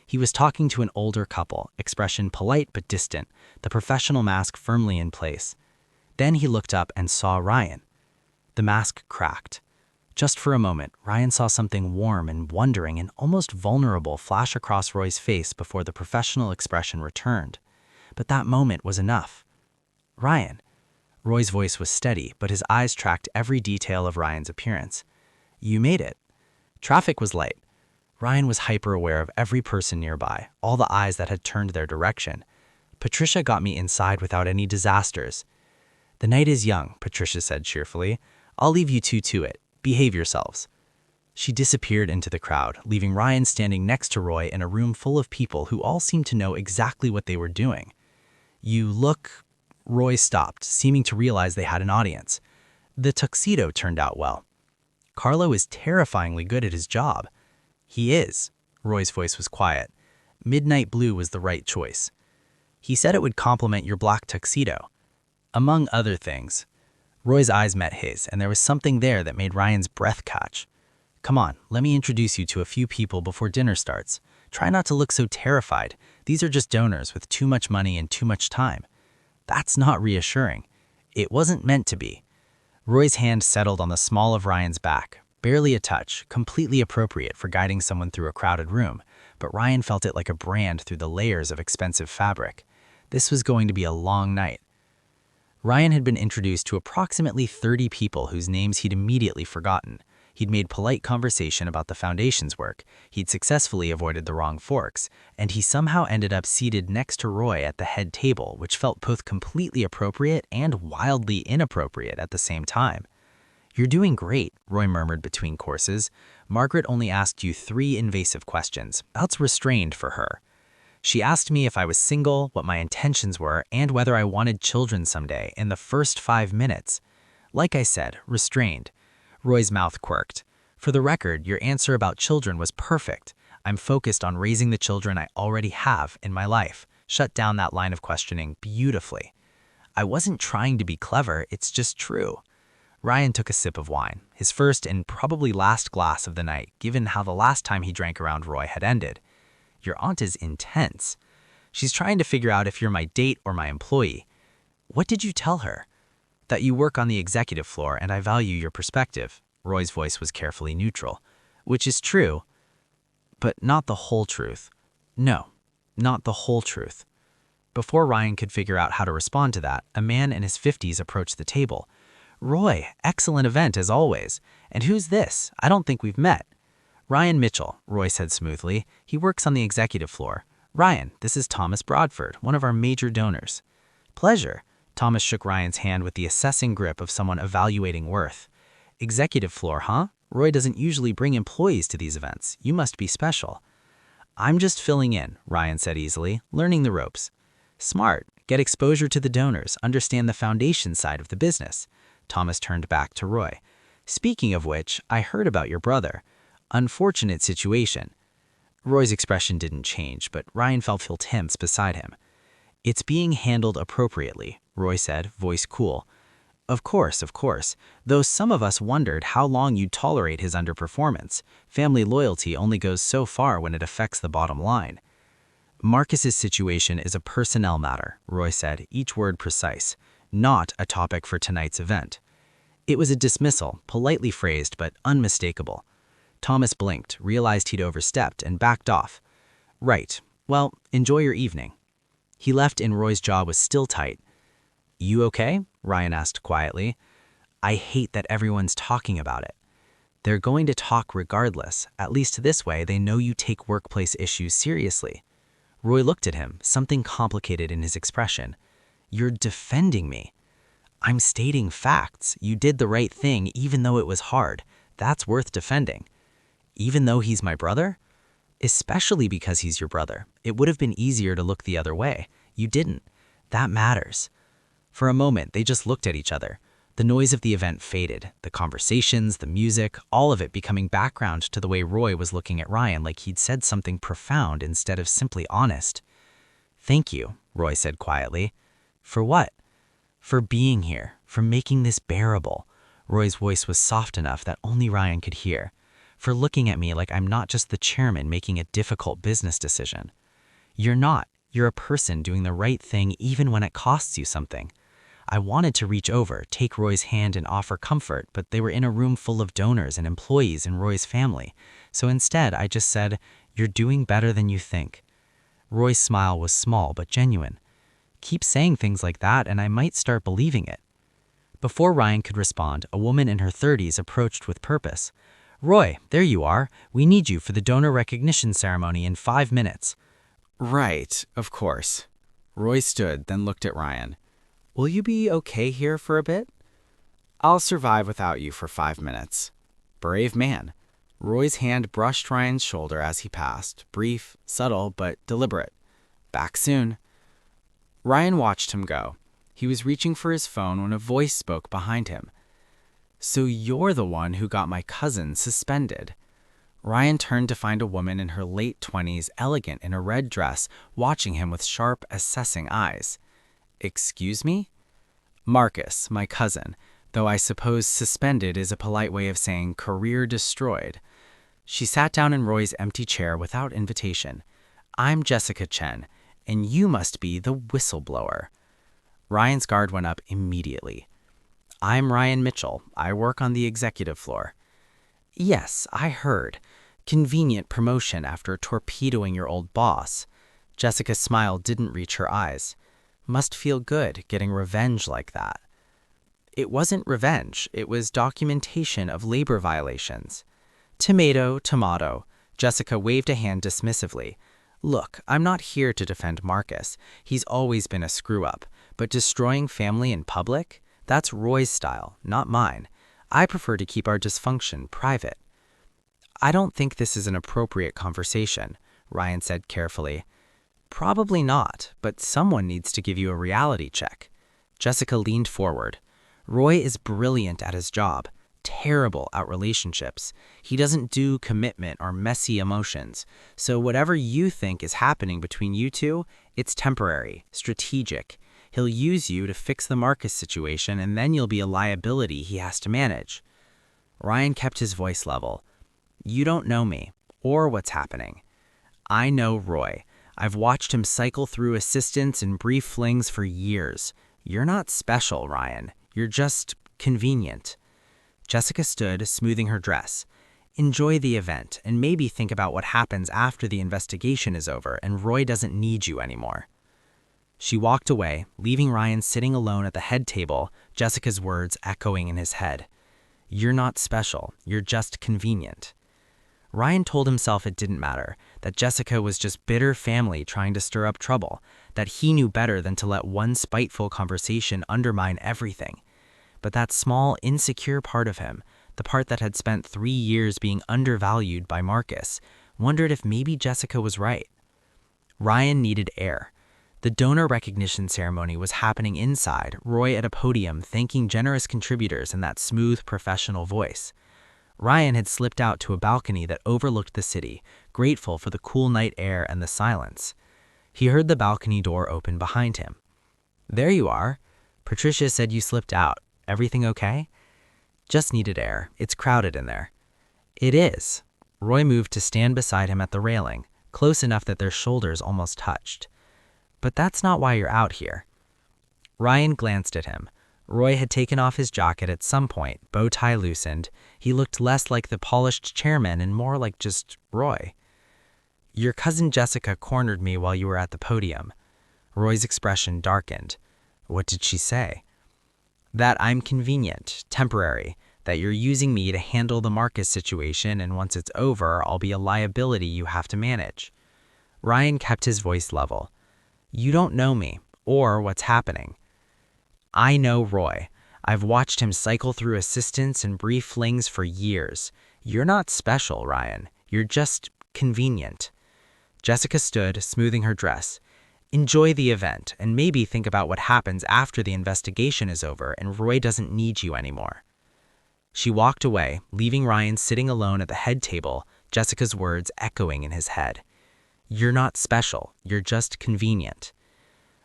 He was talking to an older couple, expression polite but distant, the professional mask firmly in place. Then he looked up and saw Ryan. The mask cracked. Just for a moment, Ryan saw something warm and wondering and almost vulnerable flash across Roy's face before the professional expression returned. But that moment was enough. "Ryan." Roy's voice was steady, but his eyes tracked every detail of Ryan's appearance. "You made it." Traffic was light. Ryan was hyper-aware of every person nearby, all the eyes that had turned their direction. "Patricia got me inside without any disasters." "The night is young," Patricia said cheerfully. "I'll leave you two to it. Behave yourselves." She disappeared into the crowd, leaving Ryan standing next to Roy in a room full of people who all seemed to know exactly what they were doing. "You look..." Roy stopped, seeming to realize they had an audience. "The tuxedo turned out well." "Carlo is terrifyingly good at his job." "He is." Roy's voice was quiet. "Midnight blue was the right choice." "He said it would complement your black tuxedo." "Among other things." Roy's eyes met his, and there was something there that made Ryan's breath catch. "Come on, let me introduce you to a few people before dinner starts. Try not to look so terrified. These are just donors with too much money and too much time." That's not reassuring. It wasn't meant to be. Roy's hand settled on the small of Ryan's back, barely a touch, completely appropriate for guiding someone through a crowded room, but Ryan felt it like a brand through the layers of expensive fabric. This was going to be a long night. Ryan had been introduced to approximately 30 people whose names he'd immediately forgotten. He'd made polite conversation about the foundation's work, he'd successfully avoided the wrong forks, and he somehow ended up seated next to Roy at the head table, which felt both completely appropriate and wildly inappropriate at the same time. "You're doing great," Roy murmured between courses. "Margaret only asked you 3 invasive questions. That's restrained for her. She asked me if I was single, what my intentions were, and whether I wanted children someday in the first 5 minutes. Like I said, restrained." Roy's mouth quirked. "For the record, your answer about children was perfect. I'm focused on raising the children I already have in my life." Shut down that line of questioning beautifully. "I wasn't trying to be clever, it's just true." Ryan took a sip of wine, his first and probably last glass of the night, given how the last time he drank around Roy had ended. "Your aunt is intense. She's trying to figure out if you're my date or my employee." "What did you tell her?" "That you work on the executive floor and I value your perspective." Roy's voice was carefully neutral. "Which is true, but not the whole truth." "No, not the whole truth." Before Ryan could figure out how to respond to that, a man in his 50s approached the table. "Roy, excellent event as always. And who's this? I don't think we've met." "Ryan Mitchell," Roy said smoothly. "He works on the executive floor." "Ryan, this is Thomas Broadford, one of our major donors." "Pleasure." Thomas shook Ryan's hand with the assessing grip of someone evaluating worth. "Executive floor, huh? Roy doesn't usually bring employees to these events. You must be special." "I'm just filling in," Ryan said easily, "learning the ropes." "Smart. Get exposure to the donors, understand the foundation side of the business." Thomas turned back to Roy. "Speaking of which, I heard about your brother. Unfortunate situation." Roy's expression didn't change, but Ryan felt tense beside him. "It's being handled appropriately," Roy said, voice cool. Of course, though some of us wondered how long you'd tolerate his underperformance. Family loyalty only goes so far when it affects the bottom line." "Marcus's situation is a personnel matter," Roy said, each word precise, "not a topic for tonight's event." It was a dismissal, politely phrased but unmistakable. Thomas blinked, realized he'd overstepped, and backed off. "Right. Well, enjoy your evening." He left and Roy's jaw was still tight. "You okay?" Ryan asked quietly. "I hate that everyone's talking about it." "They're going to talk regardless. At least this way they know you take workplace issues seriously." Roy looked at him, something complicated in his expression. "You're defending me." "I'm stating facts. You did the right thing even though it was hard. That's worth defending." "Even though he's my brother?" "Especially because he's your brother. It would have been easier to look the other way. You didn't. That matters." For a moment, they just looked at each other. The noise of the event faded, the conversations, the music, all of it becoming background to the way Roy was looking at Ryan like he'd said something profound instead of simply honest. "Thank you," Roy said quietly. "For what?" "For being here, for making this bearable." Roy's voice was soft enough that only Ryan could hear. "For looking at me like I'm not just the chairman making a difficult business decision." "You're not. You're a person doing the right thing even when it costs you something." I wanted to reach over, take Roy's hand and offer comfort, but they were in a room full of donors and employees in Roy's family. So instead, I just said, "You're doing better than you think." Roy's smile was small but genuine. "Keep saying things like that and I might start believing it." Before Ryan could respond, a woman in her 30s approached with purpose. "Roy, there you are. We need you for the donor recognition ceremony in 5 minutes." Right, of course. Roy stood, then looked at Ryan. "Will you be okay here for a bit?" "I'll survive without you for 5 minutes." Brave man. Roy's hand brushed Ryan's shoulder as he passed, brief, subtle, but deliberate. "Back soon." Ryan watched him go. He was reaching for his phone when a voice spoke behind him. "So you're the one who got my cousin suspended." Ryan turned to find a woman in her late 20s, elegant in a red dress, watching him with sharp, assessing eyes. "Excuse me?" "Marcus, my cousin, though I suppose suspended is a polite way of saying career destroyed." She sat down in Roy's empty chair without invitation. "I'm Jessica Chen, and you must be the whistleblower." Ryan's guard went up immediately. "I'm Ryan Mitchell. I work on the executive floor." "Yes, I heard. Convenient promotion after torpedoing your old boss." Jessica's smile didn't reach her eyes. Must feel good getting revenge like that. It wasn't revenge, it was documentation of labor violations. Tomato, tomato. Jessica waved a hand dismissively. Look, I'm not here to defend Marcus. He's always been a screw-up. But destroying family in public? That's Roy's style, not mine. I prefer to keep our dysfunction private. I don't think this is an appropriate conversation, Ryan said carefully. Probably not, but someone needs to give you a reality check. Jessica leaned forward. Roy is brilliant at his job, terrible at relationships. He doesn't do commitment or messy emotions. So whatever you think is happening between you two, it's temporary, strategic. He'll use you to fix the Marcus situation, and then you'll be a liability he has to manage. Ryan kept his voice level. You don't know me, or what's happening. I know Roy. I've watched him cycle through assistants and brief flings for years. You're not special, Ryan. You're just convenient. Jessica stood, smoothing her dress. Enjoy the event, and maybe think about what happens after the investigation is over and Roy doesn't need you anymore. She walked away, leaving Ryan sitting alone at the head table, Jessica's words echoing in his head. You're not special. You're just convenient. Ryan told himself it didn't matter, that Jessica was just bitter family trying to stir up trouble, that he knew better than to let one spiteful conversation undermine everything. But that small, insecure part of him, the part that had spent 3 years being undervalued by Marcus, wondered if maybe Jessica was right. Ryan needed air. The donor recognition ceremony was happening inside, Roy at a podium thanking generous contributors in that smooth, professional voice. Ryan had slipped out to a balcony that overlooked the city, grateful for the cool night air and the silence. He heard the balcony door open behind him. There you are. Patricia said you slipped out. Everything okay? Just needed air. It's crowded in there. It is. Roy moved to stand beside him at the railing, close enough that their shoulders almost touched. But that's not why you're out here. Ryan glanced at him. Roy had taken off his jacket at some point, bow tie loosened. He looked less like the polished chairman and more like just Roy. Your cousin Jessica cornered me while you were at the podium. Roy's expression darkened. What did she say? That I'm convenient, temporary, that you're using me to handle the Marcus situation, and once it's over, I'll be a liability you have to manage. Ryan kept his voice level. You don't know me, or what's happening. I know Roy. I've watched him cycle through assistants and brief flings for years. You're not special, Ryan. You're just convenient. Jessica stood, smoothing her dress. Enjoy the event, and maybe think about what happens after the investigation is over and Roy doesn't need you anymore. She walked away, leaving Ryan sitting alone at the head table, Jessica's words echoing in his head. You're not special. You're just convenient.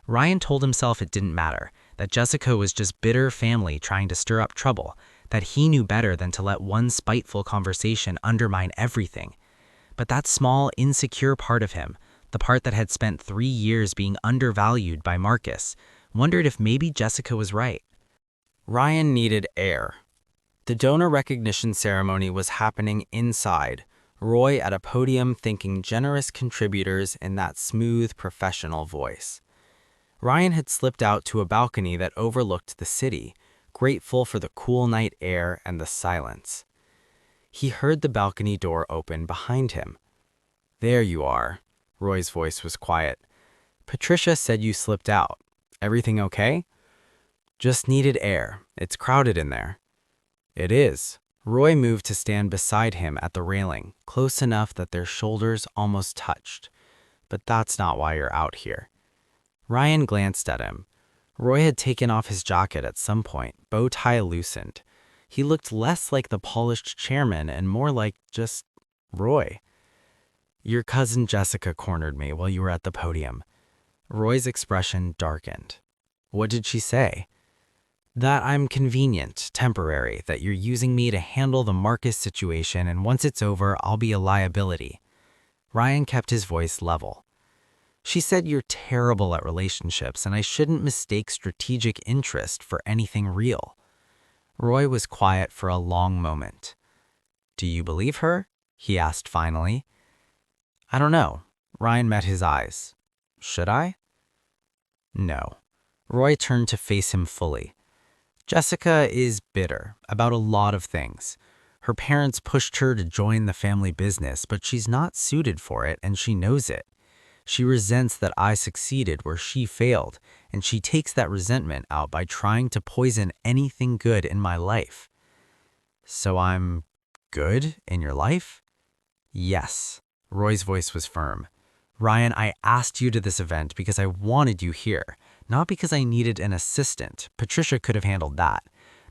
Ryan told himself it didn't matter, that Jessica was just bitter family trying to stir up trouble, that he knew better than to let one spiteful conversation undermine everything. But that small, insecure part of him, the part that had spent 3 years being undervalued by Marcus, wondered if maybe Jessica was right. Ryan needed air. The donor recognition ceremony was happening inside, Roy at a podium thanking generous contributors in that smooth, professional voice. Ryan had slipped out to a balcony that overlooked the city, grateful for the cool night air and the silence. He heard the balcony door open behind him. There you are. Roy's voice was quiet. Patricia said you slipped out. Everything okay? Just needed air. It's crowded in there. It is. Roy moved to stand beside him at the railing, close enough that their shoulders almost touched. But that's not why you're out here. Ryan glanced at him. Roy had taken off his jacket at some point, bow tie loosened. He looked less like the polished chairman and more like just Roy. Your cousin Jessica cornered me while you were at the podium. Roy's expression darkened. What did she say? That I'm convenient, temporary, that you're using me to handle the Marcus situation, and once it's over, I'll be a liability. Ryan kept his voice level. She said you're terrible at relationships, and I shouldn't mistake strategic interest for anything real. Roy was quiet for a long moment. Do you believe her? He asked finally. I don't know. Ryan met his eyes. Should I? No. Roy turned to face him fully. Jessica is bitter about a lot of things. Her parents pushed her to join the family business, but she's not suited for it and she knows it. She resents that I succeeded where she failed, and she takes that resentment out by trying to poison anything good in my life. So I'm good in your life? Yes. Roy's voice was firm. Ryan, I asked you to this event because I wanted you here, not because I needed an assistant. Patricia could have handled that.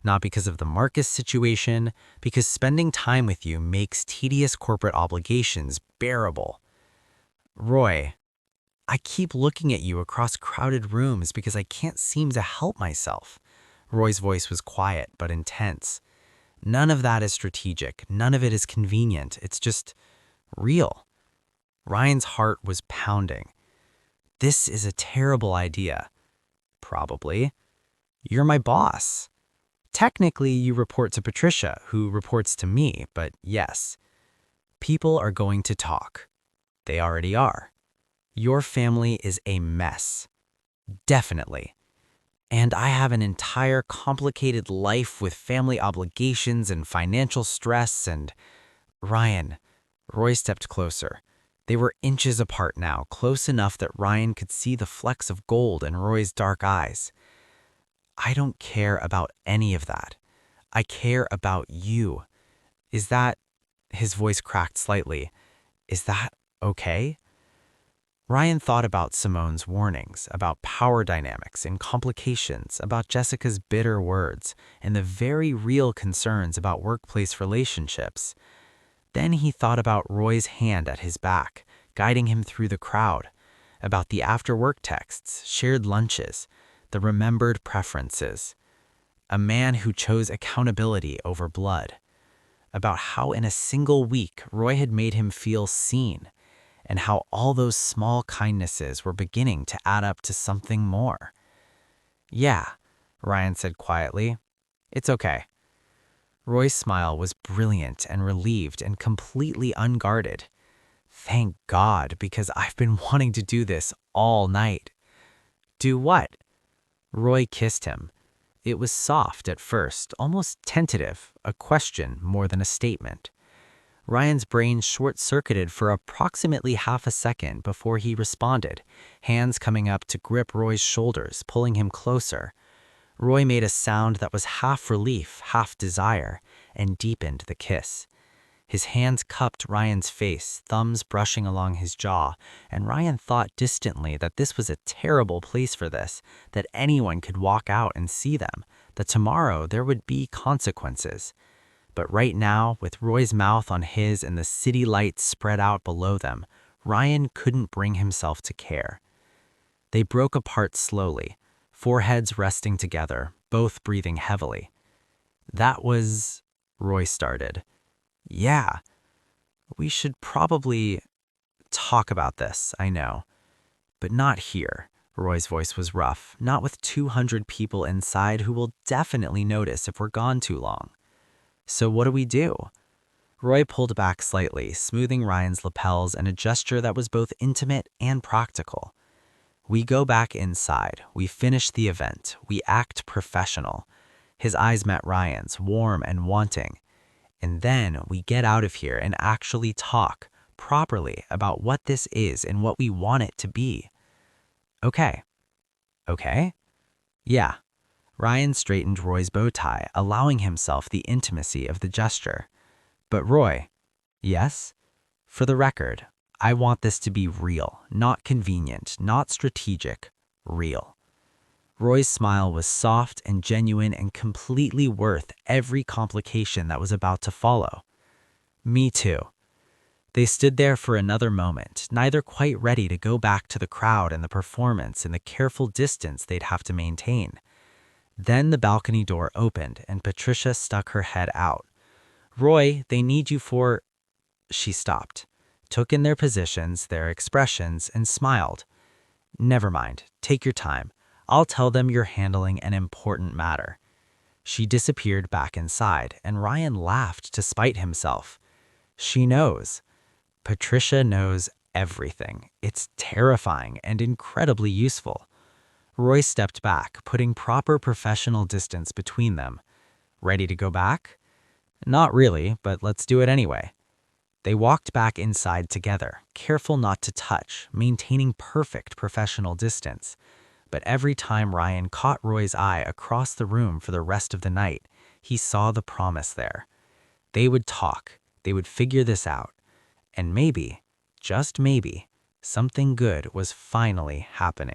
Not because of the Marcus situation, because spending time with you makes tedious corporate obligations bearable. Roy, I keep looking at you across crowded rooms because I can't seem to help myself. Roy's voice was quiet but intense. None of that is strategic. None of it is convenient. It's just real. Ryan's heart was pounding. This is a terrible idea. Probably. You're my boss. Technically, you report to Patricia, who reports to me, but yes. People are going to talk. They already are. Your family is a mess. Definitely. And I have an entire complicated life with family obligations and financial stress and… Ryan. Roy stepped closer. They were inches apart now, close enough that Ryan could see the flecks of gold in Roy's dark eyes. I don't care about any of that. I care about you. Is that… His voice cracked slightly. Is that okay? Ryan thought about Simone's warnings, about power dynamics and complications, about Jessica's bitter words, and the very real concerns about workplace relationships. Then he thought about Roy's hand at his back, guiding him through the crowd, about the after-work texts, shared lunches, the remembered preferences. A man who chose accountability over blood. About how in a single week Roy had made him feel seen, and how all those small kindnesses were beginning to add up to something more. Yeah, Ryan said quietly. It's okay. Roy's smile was brilliant and relieved and completely unguarded. Thank God, because I've been wanting to do this all night. Do what? Roy kissed him. It was soft at first, almost tentative, a question more than a statement. Ryan's brain short-circuited for approximately half a second before he responded, hands coming up to grip Roy's shoulders, pulling him closer. Roy made a sound that was half relief, half desire, and deepened the kiss. His hands cupped Ryan's face, thumbs brushing along his jaw, and Ryan thought distantly that this was a terrible place for this, that anyone could walk out and see them, that tomorrow there would be consequences. But right now, with Roy's mouth on his and the city lights spread out below them, Ryan couldn't bring himself to care. They broke apart slowly, foreheads resting together, both breathing heavily. That was… Roy started. Yeah, we should probably talk about this, I know. But not here. Roy's voice was rough, not with 200 people inside who will definitely notice if we're gone too long. So what do we do? Roy pulled back slightly, smoothing Ryan's lapels in a gesture that was both intimate and practical. We go back inside. We finish the event. We act professional. His eyes met Ryan's, warm and wanting. And then we get out of here and actually talk properly about what this is and what we want it to be. Okay. Okay? Yeah. Ryan straightened Roy's bow tie, allowing himself the intimacy of the gesture. But Roy… Yes? For the record, I want this to be real, not convenient, not strategic, real. Roy's smile was soft and genuine and completely worth every complication that was about to follow. Me too. They stood there for another moment, neither quite ready to go back to the crowd and the performance and the careful distance they'd have to maintain. Then the balcony door opened and Patricia stuck her head out. Roy, they need you for… She stopped, took in their positions, their expressions, and smiled. Never mind, take your time. I'll tell them you're handling an important matter. She disappeared back inside, and Ryan laughed to spite himself. She knows. Patricia knows everything. It's terrifying and incredibly useful. Roy stepped back, putting proper professional distance between them. Ready to go back? Not really, but let's do it anyway. They walked back inside together, careful not to touch, maintaining perfect professional distance. But every time Ryan caught Roy's eye across the room for the rest of the night, he saw the promise there. They would talk, they would figure this out, and maybe, just maybe, something good was finally happening.